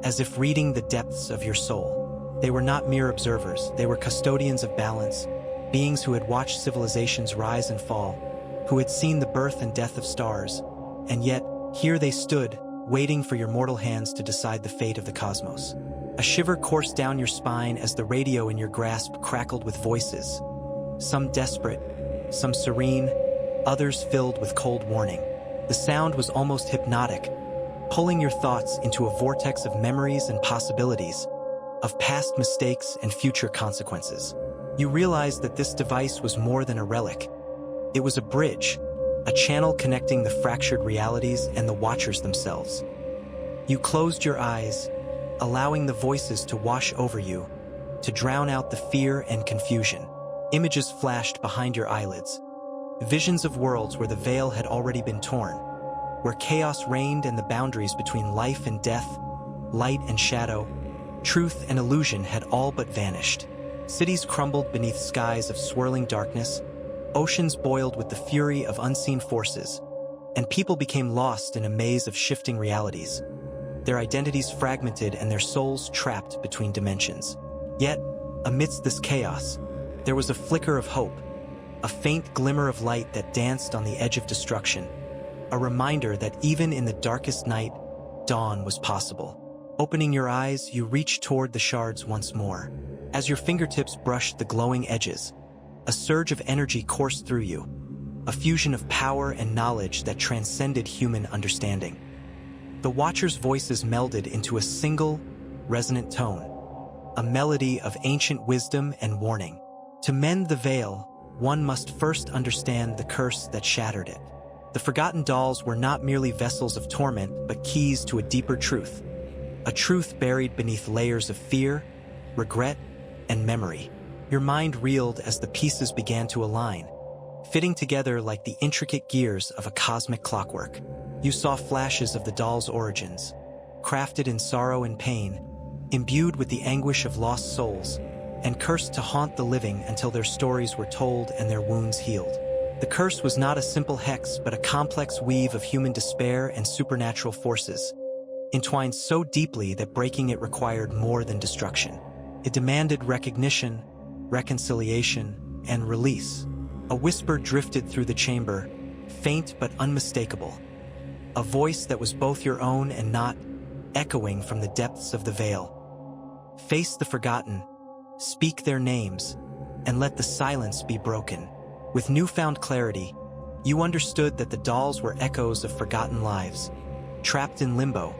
as if reading the depths of your soul. They were not mere observers, they were custodians of balance, beings who had watched civilizations rise and fall, who had seen the birth and death of stars, and yet, here they stood, waiting for your mortal hands to decide the fate of the cosmos. A shiver coursed down your spine as the radio in your grasp crackled with voices, some desperate, some serene, others filled with cold warning. The sound was almost hypnotic, pulling your thoughts into a vortex of memories and possibilities, of past mistakes and future consequences. You realized that this device was more than a relic. It was a bridge, a channel connecting the fractured realities and the Watchers themselves. You closed your eyes, allowing the voices to wash over you, to drown out the fear and confusion. Images flashed behind your eyelids, visions of worlds where the veil had already been torn, where chaos reigned and the boundaries between life and death, light and shadow, truth and illusion had all but vanished. Cities crumbled beneath skies of swirling darkness, oceans boiled with the fury of unseen forces, and people became lost in a maze of shifting realities, their identities fragmented and their souls trapped between dimensions. Yet, amidst this chaos, there was a flicker of hope, a faint glimmer of light that danced on the edge of destruction, a reminder that even in the darkest night, dawn was possible. Opening your eyes, you reached toward the shards once more. As your fingertips brushed the glowing edges, a surge of energy coursed through you, a fusion of power and knowledge that transcended human understanding. The watchers' voices melded into a single, resonant tone, a melody of ancient wisdom and warning. To mend the veil, one must first understand the curse that shattered it. The forgotten dolls were not merely vessels of torment, but keys to a deeper truth. A truth buried beneath layers of fear, regret, and memory. Your mind reeled as the pieces began to align, fitting together like the intricate gears of a cosmic clockwork. You saw flashes of the dolls' origins, crafted in sorrow and pain, imbued with the anguish of lost souls, and cursed to haunt the living until their stories were told and their wounds healed. The curse was not a simple hex, but a complex weave of human despair and supernatural forces, entwined so deeply that breaking it required more than destruction. It demanded recognition, reconciliation, and release. A whisper drifted through the chamber, faint but unmistakable. A voice that was both your own and not, echoing from the depths of the veil. Face the forgotten, speak their names, and let the silence be broken. With newfound clarity, you understood that the dolls were echoes of forgotten lives, trapped in limbo,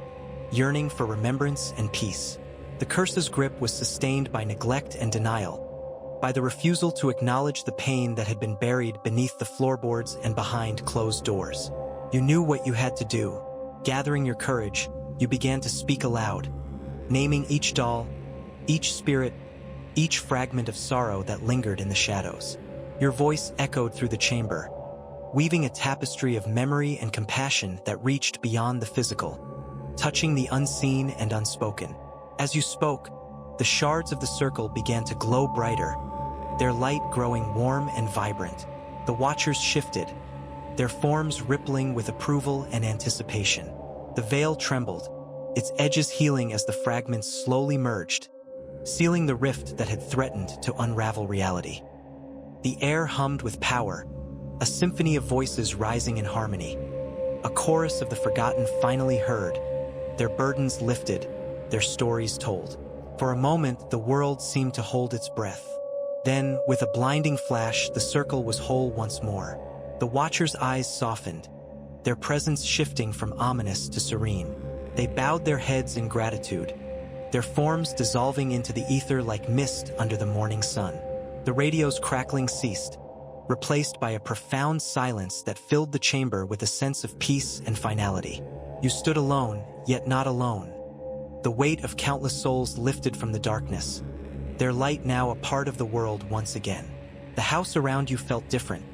yearning for remembrance and peace. The curse's grip was sustained by neglect and denial, by the refusal to acknowledge the pain that had been buried beneath the floorboards and behind closed doors. You knew what you had to do. Gathering your courage, you began to speak aloud, naming each doll, each spirit, each fragment of sorrow that lingered in the shadows. Your voice echoed through the chamber, weaving a tapestry of memory and compassion that reached beyond the physical, touching the unseen and unspoken. As you spoke, the shards of the circle began to glow brighter, their light growing warm and vibrant. The watchers shifted, their forms rippling with approval and anticipation. The veil trembled, its edges healing as the fragments slowly merged, sealing the rift that had threatened to unravel reality. The air hummed with power, a symphony of voices rising in harmony. A chorus of the forgotten finally heard, their burdens lifted, their stories told. For a moment, the world seemed to hold its breath. Then, with a blinding flash, the circle was whole once more. The watchers' eyes softened, their presence shifting from ominous to serene. They bowed their heads in gratitude, their forms dissolving into the ether like mist under the morning sun. The radio's crackling ceased, replaced by a profound silence that filled the chamber with a sense of peace and finality. You stood alone, yet not alone. The weight of countless souls lifted from the darkness, their light now a part of the world once again. The house around you felt different,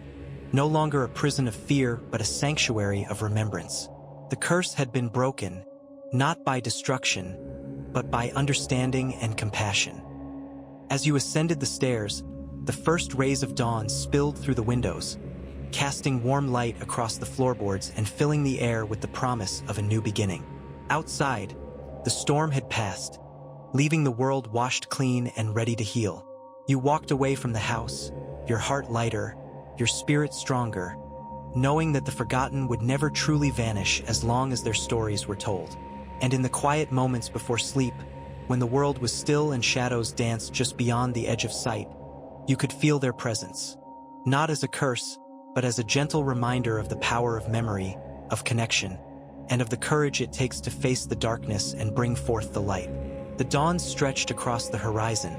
no longer a prison of fear, but a sanctuary of remembrance. The curse had been broken, not by destruction, but by understanding and compassion. As you ascended the stairs, the first rays of dawn spilled through the windows, casting warm light across the floorboards and filling the air with the promise of a new beginning. Outside, the storm had passed, leaving the world washed clean and ready to heal. You walked away from the house, your heart lighter, your spirit stronger, knowing that the forgotten would never truly vanish as long as their stories were told. And in the quiet moments before sleep, when the world was still and shadows danced just beyond the edge of sight, you could feel their presence, not as a curse, but as a gentle reminder of the power of memory, of connection, and of the courage it takes to face the darkness and bring forth the light. The dawn stretched across the horizon,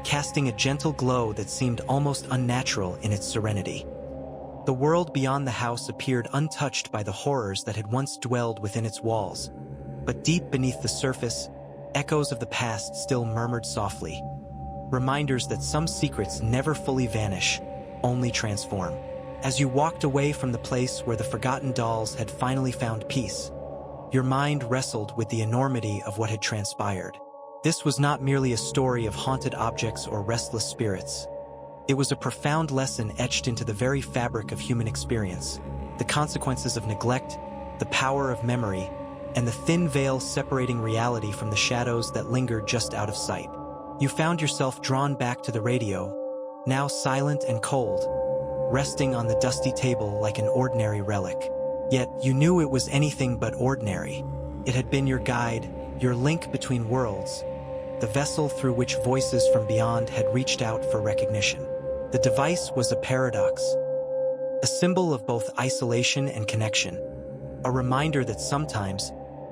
casting a gentle glow that seemed almost unnatural in its serenity. The world beyond the house appeared untouched by the horrors that had once dwelled within its walls, but deep beneath the surface, echoes of the past still murmured softly, reminders that some secrets never fully vanish, only transform. As you walked away from the place where the forgotten dolls had finally found peace, your mind wrestled with the enormity of what had transpired. This was not merely a story of haunted objects or restless spirits. It was a profound lesson etched into the very fabric of human experience, the consequences of neglect, the power of memory, and the thin veil separating reality from the shadows that lingered just out of sight. You found yourself drawn back to the radio, now silent and cold, resting on the dusty table like an ordinary relic. Yet you knew it was anything but ordinary. It had been your guide, your link between worlds, the vessel through which voices from beyond had reached out for recognition. The device was a paradox, a symbol of both isolation and connection, a reminder that sometimes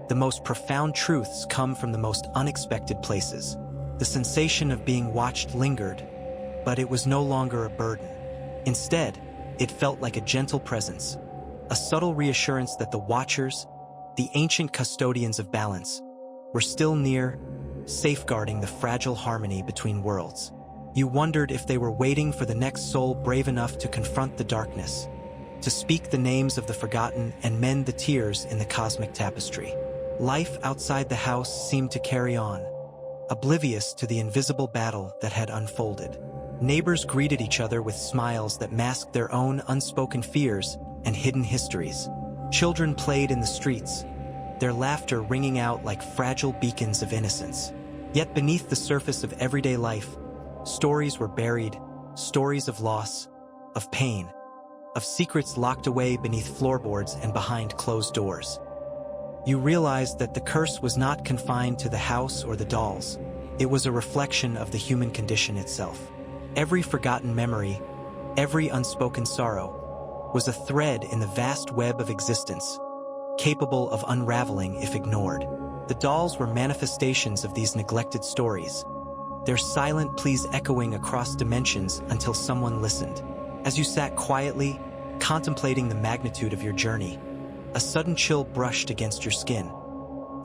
the most profound truths come from the most unexpected places. The sensation of being watched lingered, but it was no longer a burden. Instead, it felt like a gentle presence, a subtle reassurance that the watchers, the ancient custodians of balance, were still near, safeguarding the fragile harmony between worlds. You wondered if they were waiting for the next soul brave enough to confront the darkness, to speak the names of the forgotten and mend the tears in the cosmic tapestry. Life outside the house seemed to carry on, oblivious to the invisible battle that had unfolded. Neighbors greeted each other with smiles that masked their own unspoken fears and hidden histories. Children played in the streets, their laughter ringing out like fragile beacons of innocence. Yet beneath the surface of everyday life, stories were buried, stories of loss, of pain, of secrets locked away beneath floorboards and behind closed doors. You realized that the curse was not confined to the house or the dolls. It was a reflection of the human condition itself. Every forgotten memory, every unspoken sorrow, was a thread in the vast web of existence, capable of unraveling if ignored. The dolls were manifestations of these neglected stories, their silent pleas echoing across dimensions until someone listened. As you sat quietly, contemplating the magnitude of your journey, a sudden chill brushed against your skin,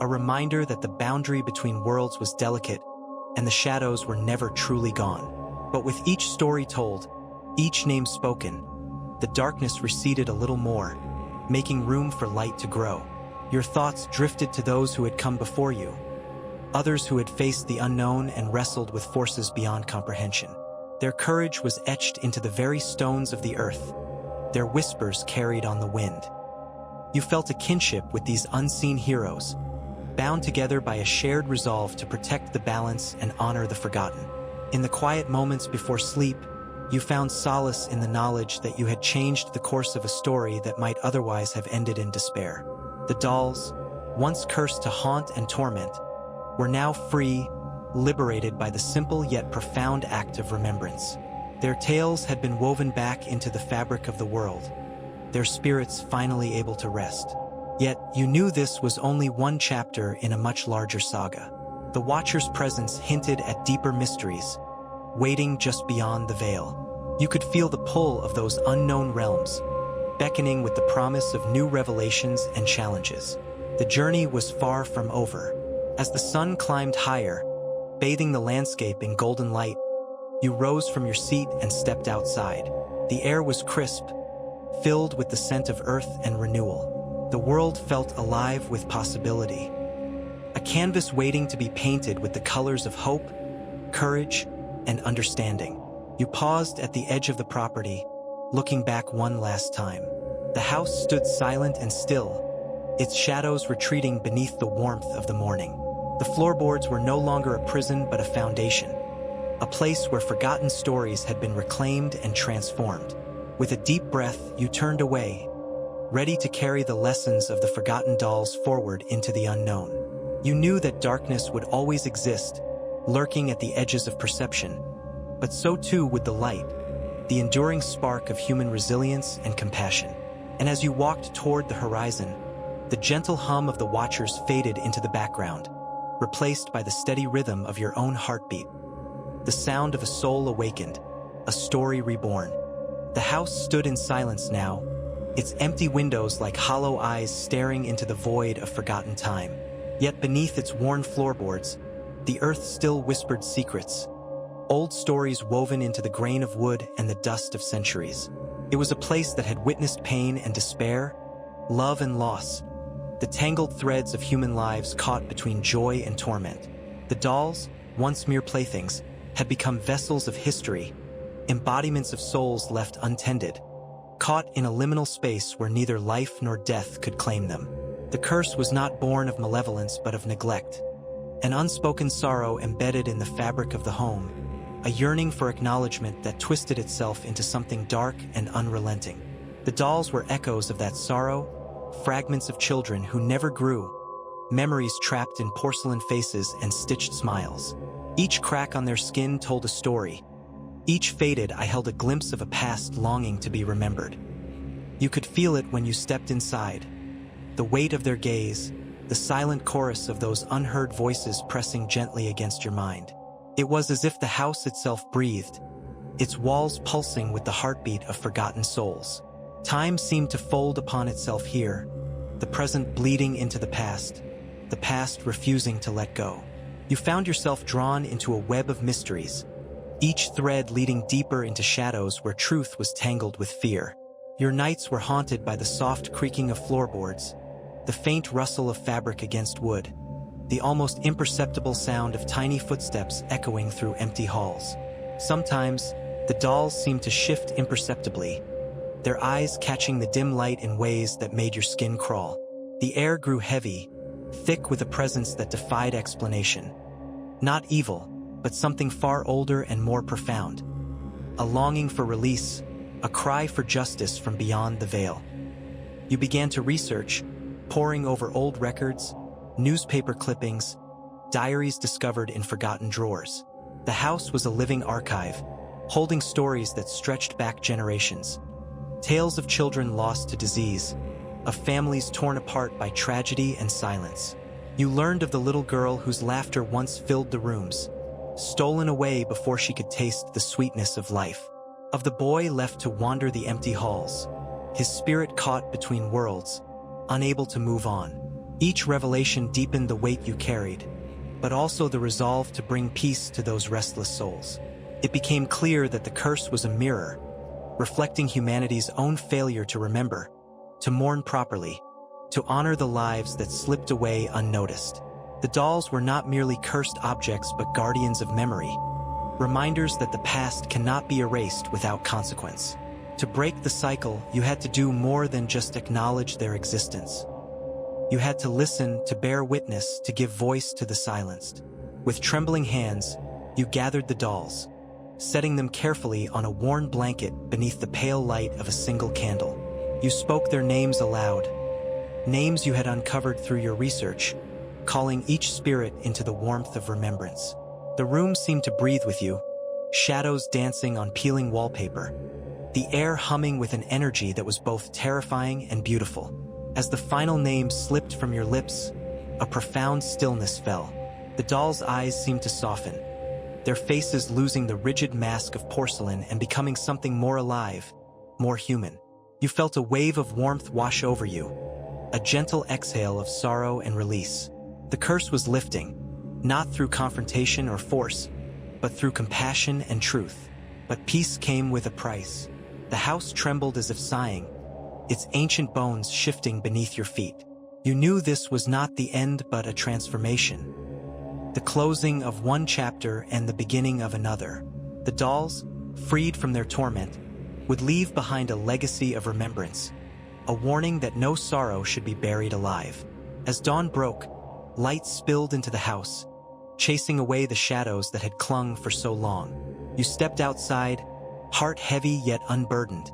a reminder that the boundary between worlds was delicate and the shadows were never truly gone. But with each story told, each name spoken, the darkness receded a little more, making room for light to grow. Your thoughts drifted to those who had come before you, others who had faced the unknown and wrestled with forces beyond comprehension. Their courage was etched into the very stones of the earth, their whispers carried on the wind. You felt a kinship with these unseen heroes, bound together by a shared resolve to protect the balance and honor the forgotten. In the quiet moments before sleep, you found solace in the knowledge that you had changed the course of a story that might otherwise have ended in despair. The dolls, once cursed to haunt and torment, were now free, liberated by the simple yet profound act of remembrance. Their tales had been woven back into the fabric of the world, their spirits finally able to rest. Yet you knew this was only one chapter in a much larger saga. The Watcher's presence hinted at deeper mysteries, waiting just beyond the veil. You could feel the pull of those unknown realms, beckoning with the promise of new revelations and challenges. The journey was far from over. As the sun climbed higher, bathing the landscape in golden light, you rose from your seat and stepped outside. The air was crisp, filled with the scent of earth and renewal. The world felt alive with possibility, a canvas waiting to be painted with the colors of hope, courage, and understanding. You paused at the edge of the property, looking back one last time. The house stood silent and still, its shadows retreating beneath the warmth of the morning. The floorboards were no longer a prison but a foundation, a place where forgotten stories had been reclaimed and transformed. With a deep breath, you turned away, ready to carry the lessons of the forgotten dolls forward into the unknown. You knew that darkness would always exist, lurking at the edges of perception, but so too would the light, the enduring spark of human resilience and compassion. And as you walked toward the horizon, the gentle hum of the Watchers faded into the background, replaced by the steady rhythm of your own heartbeat. The sound of a soul awakened, a story reborn. The house stood in silence now, its empty windows like hollow eyes staring into the void of forgotten time. Yet beneath its worn floorboards, the earth still whispered secrets, old stories woven into the grain of wood and the dust of centuries. It was a place that had witnessed pain and despair, love and loss, the tangled threads of human lives caught between joy and torment. The dolls, once mere playthings, had become vessels of history, embodiments of souls left untended, caught in a liminal space where neither life nor death could claim them. The curse was not born of malevolence but of neglect, an unspoken sorrow embedded in the fabric of the home, a yearning for acknowledgement that twisted itself into something dark and unrelenting. The dolls were echoes of that sorrow, fragments of children who never grew, memories trapped in porcelain faces and stitched smiles. Each crack on their skin told a story. Each faded, I held a glimpse of a past longing to be remembered. You could feel it when you stepped inside. The weight of their gaze, the silent chorus of those unheard voices pressing gently against your mind. It was as if the house itself breathed, its walls pulsing with the heartbeat of forgotten souls. Time seemed to fold upon itself here, the present bleeding into the past refusing to let go. You found yourself drawn into a web of mysteries, each thread leading deeper into shadows where truth was tangled with fear. Your nights were haunted by the soft creaking of floorboards, the faint rustle of fabric against wood, the almost imperceptible sound of tiny footsteps echoing through empty halls. Sometimes, the dolls seemed to shift imperceptibly, their eyes catching the dim light in ways that made your skin crawl. The air grew heavy, thick with a presence that defied explanation. Not evil, but something far older and more profound. A longing for release, a cry for justice from beyond the veil. You began to research, poring over old records, newspaper clippings, diaries discovered in forgotten drawers. The house was a living archive, holding stories that stretched back generations. Tales of children lost to disease, of families torn apart by tragedy and silence. You learned of the little girl whose laughter once filled the rooms, stolen away before she could taste the sweetness of life. Of the boy left to wander the empty halls, his spirit caught between worlds, unable to move on. Each revelation deepened the weight you carried, but also the resolve to bring peace to those restless souls. It became clear that the curse was a mirror, reflecting humanity's own failure to remember, to mourn properly, to honor the lives that slipped away unnoticed. The dolls were not merely cursed objects but guardians of memory, reminders that the past cannot be erased without consequence. To break the cycle, you had to do more than just acknowledge their existence. You had to listen, to bear witness, to give voice to the silenced. With trembling hands, you gathered the dolls, setting them carefully on a worn blanket beneath the pale light of a single candle. You spoke their names aloud, names you had uncovered through your research, calling each spirit into the warmth of remembrance. The room seemed to breathe with you, shadows dancing on peeling wallpaper, the air humming with an energy that was both terrifying and beautiful. As the final name slipped from your lips, a profound stillness fell. The dolls' eyes seemed to soften, their faces losing the rigid mask of porcelain and becoming something more alive, more human. You felt a wave of warmth wash over you, a gentle exhale of sorrow and release. The curse was lifting, not through confrontation or force, but through compassion and truth. But peace came with a price. The house trembled as if sighing, its ancient bones shifting beneath your feet. You knew this was not the end but a transformation, the closing of one chapter and the beginning of another. The dolls, freed from their torment, would leave behind a legacy of remembrance, a warning that no sorrow should be buried alive. As dawn broke, light spilled into the house, chasing away the shadows that had clung for so long. You stepped outside, heart heavy yet unburdened,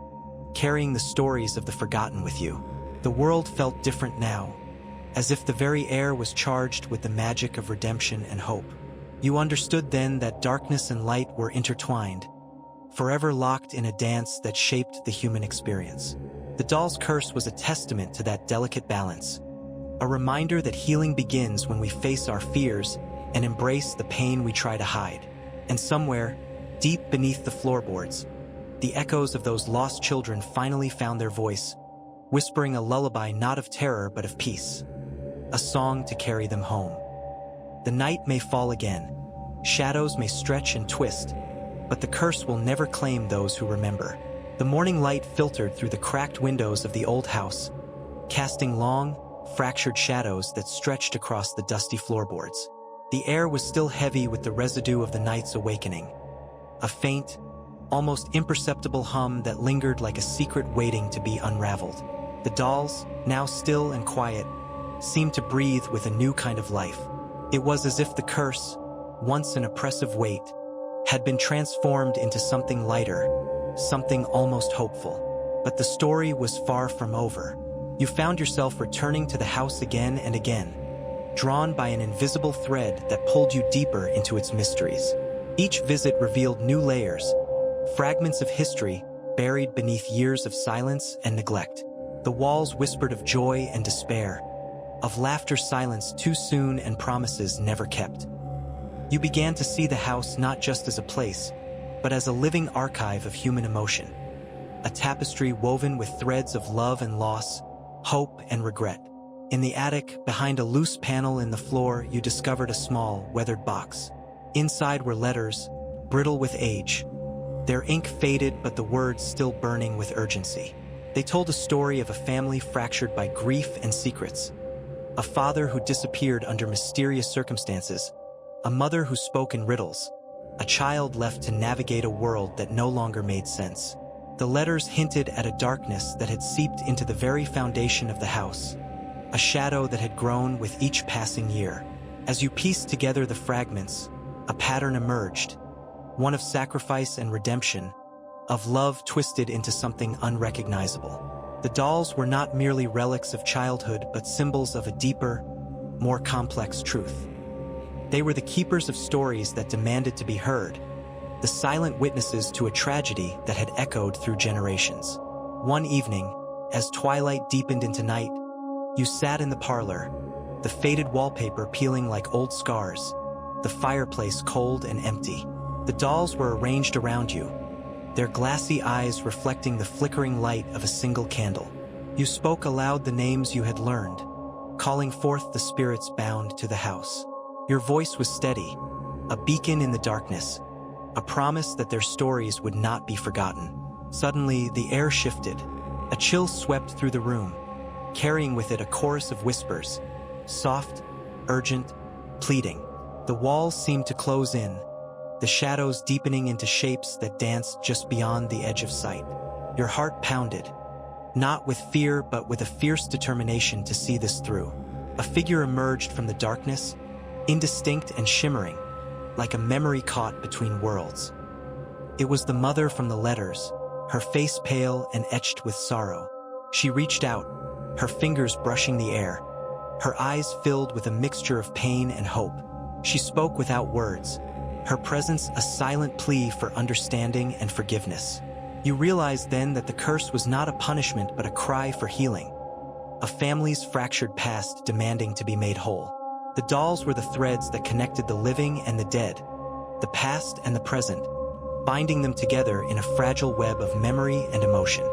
carrying the stories of the forgotten with you. The world felt different now, as if the very air was charged with the magic of redemption and hope. You understood then that darkness and light were intertwined, forever locked in a dance that shaped the human experience. The doll's curse was a testament to that delicate balance, a reminder that healing begins when we face our fears and embrace the pain we try to hide. And somewhere, deep beneath the floorboards, the echoes of those lost children finally found their voice, whispering a lullaby not of terror but of peace, a song to carry them home. The night may fall again, shadows may stretch and twist, but the curse will never claim those who remember. The morning light filtered through the cracked windows of the old house, casting long, fractured shadows that stretched across the dusty floorboards. The air was still heavy with the residue of the night's awakening, a faint, almost imperceptible hum that lingered like a secret waiting to be unraveled. The dolls, now still and quiet, seemed to breathe with a new kind of life. It was as if the curse, once an oppressive weight, had been transformed into something lighter, something almost hopeful. But the story was far from over. You found yourself returning to the house again and again, drawn by an invisible thread that pulled you deeper into its mysteries. Each visit revealed new layers, fragments of history buried beneath years of silence and neglect. The walls whispered of joy and despair, of laughter silenced too soon and promises never kept. You began to see the house not just as a place, but as a living archive of human emotion, a tapestry woven with threads of love and loss, hope and regret. In the attic, behind a loose panel in the floor, you discovered a small, weathered box. Inside were letters, brittle with age. Their ink faded, but the words still burning with urgency. They told a story of a family fractured by grief and secrets, a father who disappeared under mysterious circumstances, a mother who spoke in riddles, a child left to navigate a world that no longer made sense. The letters hinted at a darkness that had seeped into the very foundation of the house, a shadow that had grown with each passing year. As you pieced together the fragments, a pattern emerged, one of sacrifice and redemption, of love twisted into something unrecognizable. The dolls were not merely relics of childhood, but symbols of a deeper, more complex truth. They were the keepers of stories that demanded to be heard, the silent witnesses to a tragedy that had echoed through generations. One evening, as twilight deepened into night, you sat in the parlor, the faded wallpaper peeling like old scars, the fireplace cold and empty. The dolls were arranged around you, their glassy eyes reflecting the flickering light of a single candle. You spoke aloud the names you had learned, calling forth the spirits bound to the house. Your voice was steady, a beacon in the darkness, a promise that their stories would not be forgotten. Suddenly, the air shifted. A chill swept through the room, carrying with it a chorus of whispers, soft, urgent, pleading. The walls seemed to close in, the shadows deepening into shapes that danced just beyond the edge of sight. Your heart pounded, not with fear but with a fierce determination to see this through. A figure emerged from the darkness, indistinct and shimmering, like a memory caught between worlds. It was the mother from the letters, her face pale and etched with sorrow. She reached out, her fingers brushing the air, her eyes filled with a mixture of pain and hope. She spoke without words, her presence a silent plea for understanding and forgiveness. You realized then that the curse was not a punishment but a cry for healing, a family's fractured past demanding to be made whole. The dolls were the threads that connected the living and the dead, the past and the present, binding them together in a fragile web of memory and emotion.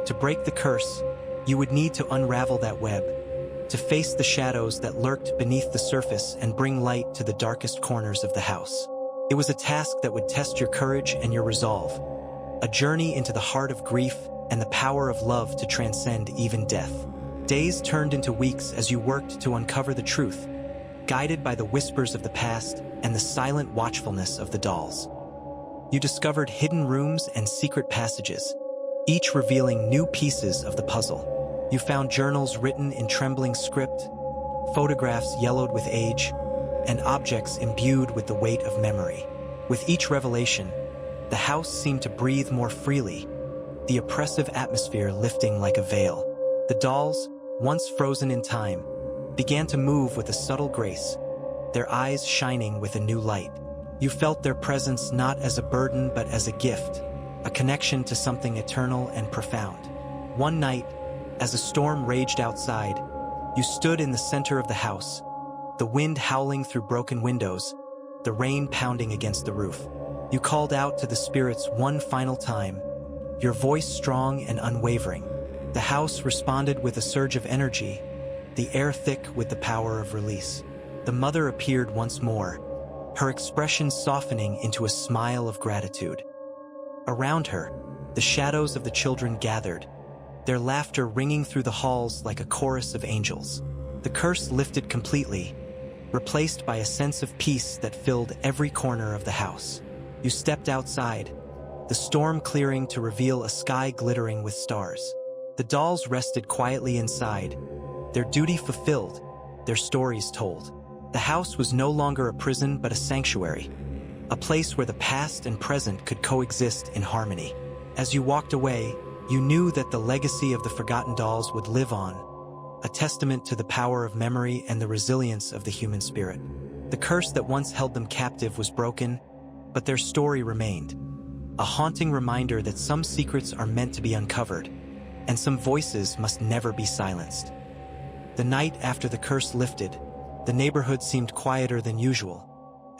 To break the curse, you would need to unravel that web, to face the shadows that lurked beneath the surface and bring light to the darkest corners of the house. It was a task that would test your courage and your resolve, a journey into the heart of grief and the power of love to transcend even death. Days turned into weeks as you worked to uncover the truth, guided by the whispers of the past and the silent watchfulness of the dolls. You discovered hidden rooms and secret passages, each revealing new pieces of the puzzle. You found journals written in trembling script, photographs yellowed with age, and objects imbued with the weight of memory. With each revelation, the house seemed to breathe more freely, the oppressive atmosphere lifting like a veil. The dolls, once frozen in time, began to move with a subtle grace, their eyes shining with a new light. You felt their presence not as a burden but as a gift, a connection to something eternal and profound. One night, as a storm raged outside, you stood in the center of the house, the wind howling through broken windows, the rain pounding against the roof. You called out to the spirits one final time, your voice strong and unwavering. The house responded with a surge of energy, the air thick with the power of release. The mother appeared once more, her expression softening into a smile of gratitude. Around her, the shadows of the children gathered, their laughter ringing through the halls like a chorus of angels. The curse lifted completely, replaced by a sense of peace that filled every corner of the house. You stepped outside, the storm clearing to reveal a sky glittering with stars. The dolls rested quietly inside, their duty fulfilled, their stories told. The house was no longer a prison but a sanctuary, a place where the past and present could coexist in harmony. As you walked away, you knew that the legacy of the forgotten dolls would live on, a testament to the power of memory and the resilience of the human spirit. The curse that once held them captive was broken, but their story remained, a haunting reminder that some secrets are meant to be uncovered, and some voices must never be silenced. The night after the curse lifted, the neighborhood seemed quieter than usual,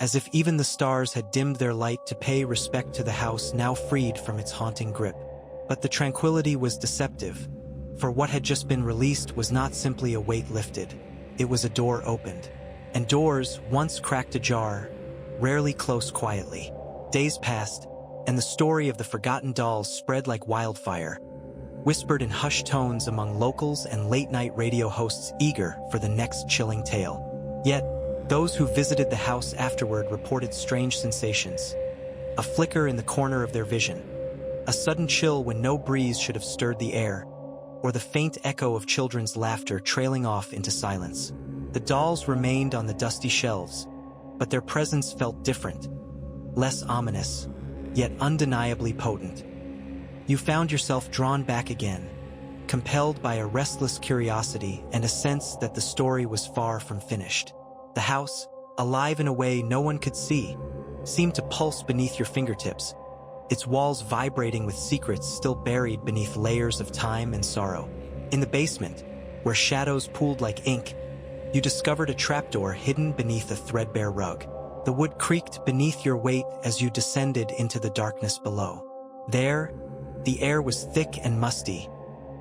as if even the stars had dimmed their light to pay respect to the house now freed from its haunting grip. But the tranquility was deceptive, for what had just been released was not simply a weight lifted, it was a door opened. And doors, once cracked ajar, rarely close quietly. Days passed, and the story of the forgotten dolls spread like wildfire, whispered in hushed tones among locals and late-night radio hosts eager for the next chilling tale. Yet, those who visited the house afterward reported strange sensations. A flicker in the corner of their vision, a sudden chill when no breeze should have stirred the air, or the faint echo of children's laughter trailing off into silence. The dolls remained on the dusty shelves, but their presence felt different, less ominous, yet undeniably potent. You found yourself drawn back again, compelled by a restless curiosity and a sense that the story was far from finished. The house, alive in a way no one could see, seemed to pulse beneath your fingertips, its walls vibrating with secrets still buried beneath layers of time and sorrow. In the basement, where shadows pooled like ink, you discovered a trapdoor hidden beneath a threadbare rug. The wood creaked beneath your weight as you descended into the darkness below. There, the air was thick and musty,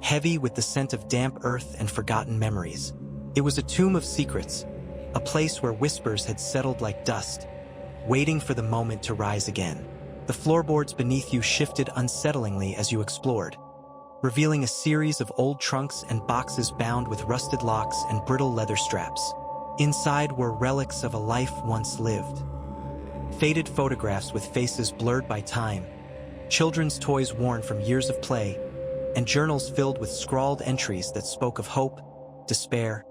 heavy with the scent of damp earth and forgotten memories. It was a tomb of secrets, a place where whispers had settled like dust, waiting for the moment to rise again. The floorboards beneath you shifted unsettlingly as you explored, revealing a series of old trunks and boxes bound with rusted locks and brittle leather straps. Inside were relics of a life once lived. Faded photographs with faces blurred by time, children's toys worn from years of play, and journals filled with scrawled entries that spoke of hope, despair,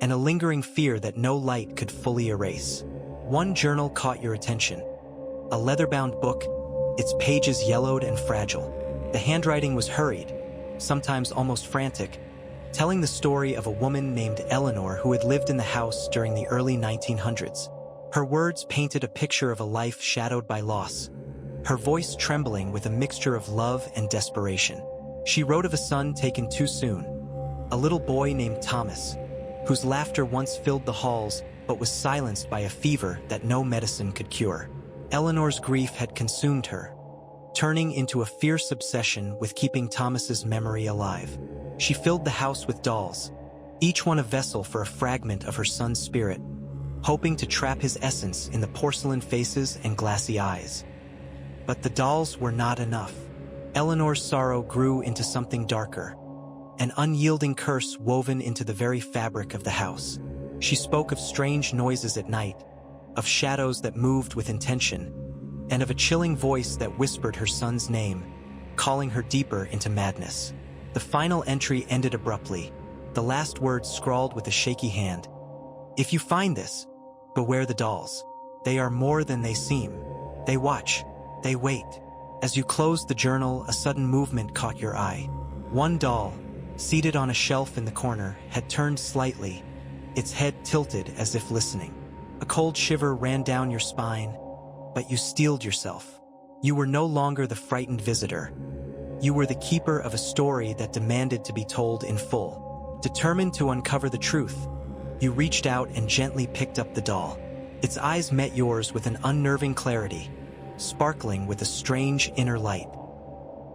and a lingering fear that no light could fully erase. One journal caught your attention, a leather-bound book, its pages yellowed and fragile. The handwriting was hurried, sometimes almost frantic, telling the story of a woman named Eleanor who had lived in the house during the early 1900s. Her words painted a picture of a life shadowed by loss, her voice trembling with a mixture of love and desperation. She wrote of a son taken too soon, a little boy named Thomas, whose laughter once filled the halls but was silenced by a fever that no medicine could cure. Eleanor's grief had consumed her, turning into a fierce obsession with keeping Thomas's memory alive. She filled the house with dolls, each one a vessel for a fragment of her son's spirit, hoping to trap his essence in the porcelain faces and glassy eyes. But the dolls were not enough. Eleanor's sorrow grew into something darker, an unyielding curse woven into the very fabric of the house. She spoke of strange noises at night, of shadows that moved with intention, and of a chilling voice that whispered her son's name, calling her deeper into madness. The final entry ended abruptly, the last words scrawled with a shaky hand. "If you find this, beware the dolls. They are more than they seem. They watch, they wait." As you closed the journal, a sudden movement caught your eye. One doll, seated on a shelf in the corner, had turned slightly, its head tilted as if listening. A cold shiver ran down your spine, but you steeled yourself. You were no longer the frightened visitor. You were the keeper of a story that demanded to be told in full. Determined to uncover the truth, you reached out and gently picked up the doll. Its eyes met yours with an unnerving clarity, sparkling with a strange inner light.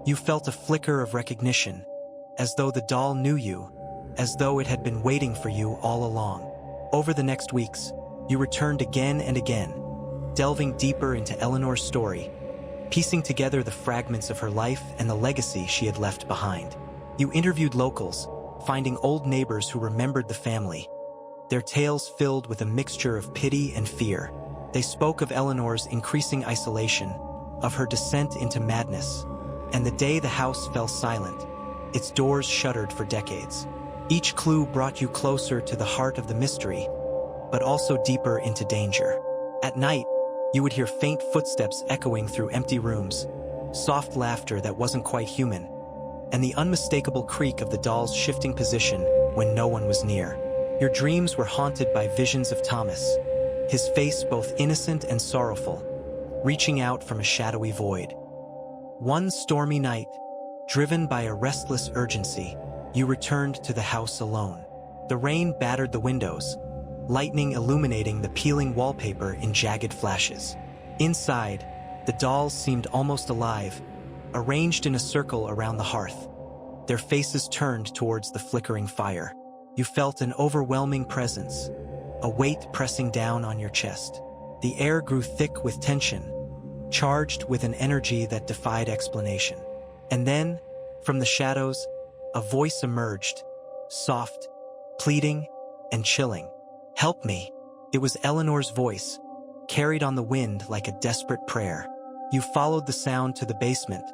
You felt a flicker of recognition, as though the doll knew you, as though it had been waiting for you all along. Over the next weeks, you returned again and again, delving deeper into Eleanor's story, piecing together the fragments of her life and the legacy she had left behind. You interviewed locals, finding old neighbors who remembered the family, their tales filled with a mixture of pity and fear. They spoke of Eleanor's increasing isolation, of her descent into madness, and the day the house fell silent, its doors shuttered for decades. Each clue brought you closer to the heart of the mystery, but also deeper into danger. At night, you would hear faint footsteps echoing through empty rooms, soft laughter that wasn't quite human, and the unmistakable creak of the doll's shifting position when no one was near. Your dreams were haunted by visions of Thomas, his face both innocent and sorrowful, reaching out from a shadowy void. One stormy night, driven by a restless urgency, you returned to the house alone. The rain battered the windows, lightning illuminating the peeling wallpaper in jagged flashes. Inside, the dolls seemed almost alive, arranged in a circle around the hearth, their faces turned towards the flickering fire. You felt an overwhelming presence, a weight pressing down on your chest. The air grew thick with tension, charged with an energy that defied explanation. And then, from the shadows, a voice emerged, soft, pleading, and chilling. "Help me." It was Eleanor's voice, carried on the wind like a desperate prayer. You followed the sound to the basement,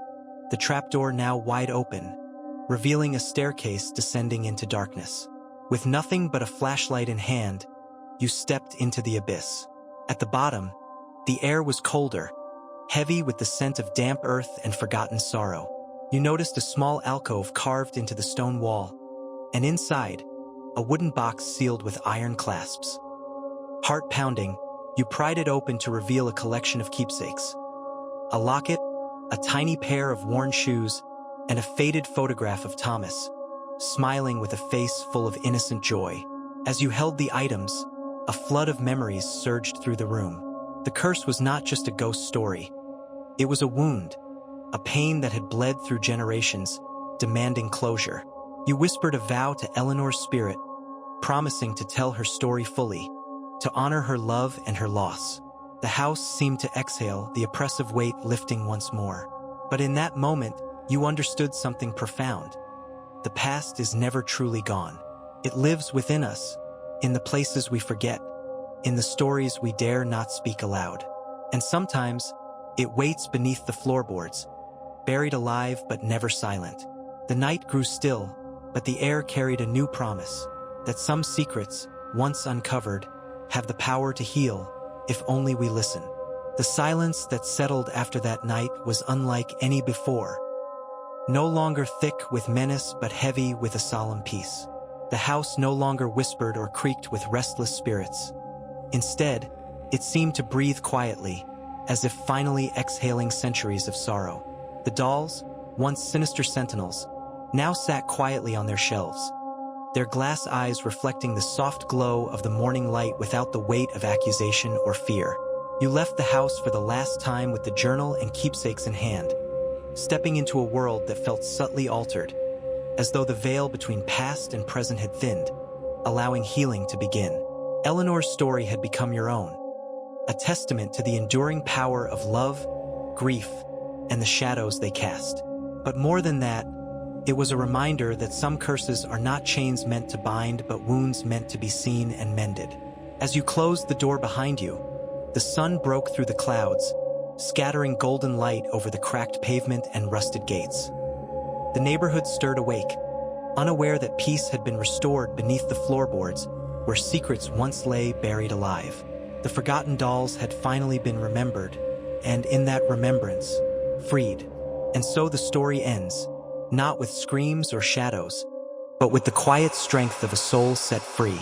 the trapdoor now wide open, revealing a staircase descending into darkness. With nothing but a flashlight in hand, you stepped into the abyss. At the bottom, the air was colder, heavy with the scent of damp earth and forgotten sorrow. You noticed a small alcove carved into the stone wall, and inside, a wooden box sealed with iron clasps. Heart pounding, you pried it open to reveal a collection of keepsakes. A locket, a tiny pair of worn shoes, and a faded photograph of Thomas, smiling with a face full of innocent joy. As you held the items, a flood of memories surged through the room. The curse was not just a ghost story. It was a wound, a pain that had bled through generations, demanding closure. You whispered a vow to Eleanor's spirit, promising to tell her story fully, to honor her love and her loss. The house seemed to exhale, the oppressive weight lifting once more. But in that moment, you understood something profound. The past is never truly gone. It lives within us, in the places we forget, in the stories we dare not speak aloud. And sometimes, it waits beneath the floorboards, buried alive but never silent. The night grew still, but the air carried a new promise, that some secrets, once uncovered, have the power to heal, if only we listen. The silence that settled after that night was unlike any before. No longer thick with menace but heavy with a solemn peace. The house no longer whispered or creaked with restless spirits. Instead, it seemed to breathe quietly, as if finally exhaling centuries of sorrow. The dolls, once sinister sentinels, now sat quietly on their shelves, their glass eyes reflecting the soft glow of the morning light without the weight of accusation or fear. You left the house for the last time with the journal and keepsakes in hand, stepping into a world that felt subtly altered, as though the veil between past and present had thinned, allowing healing to begin. Eleanor's story had become your own, a testament to the enduring power of love, grief, and the shadows they cast. But more than that, it was a reminder that some curses are not chains meant to bind, but wounds meant to be seen and mended. As you closed the door behind you, the sun broke through the clouds, scattering golden light over the cracked pavement and rusted gates. The neighborhood stirred awake, unaware that peace had been restored beneath the floorboards where secrets once lay buried alive. The forgotten dolls had finally been remembered, and in that remembrance, freed. And so the story ends, not with screams or shadows, but with the quiet strength of a soul set free.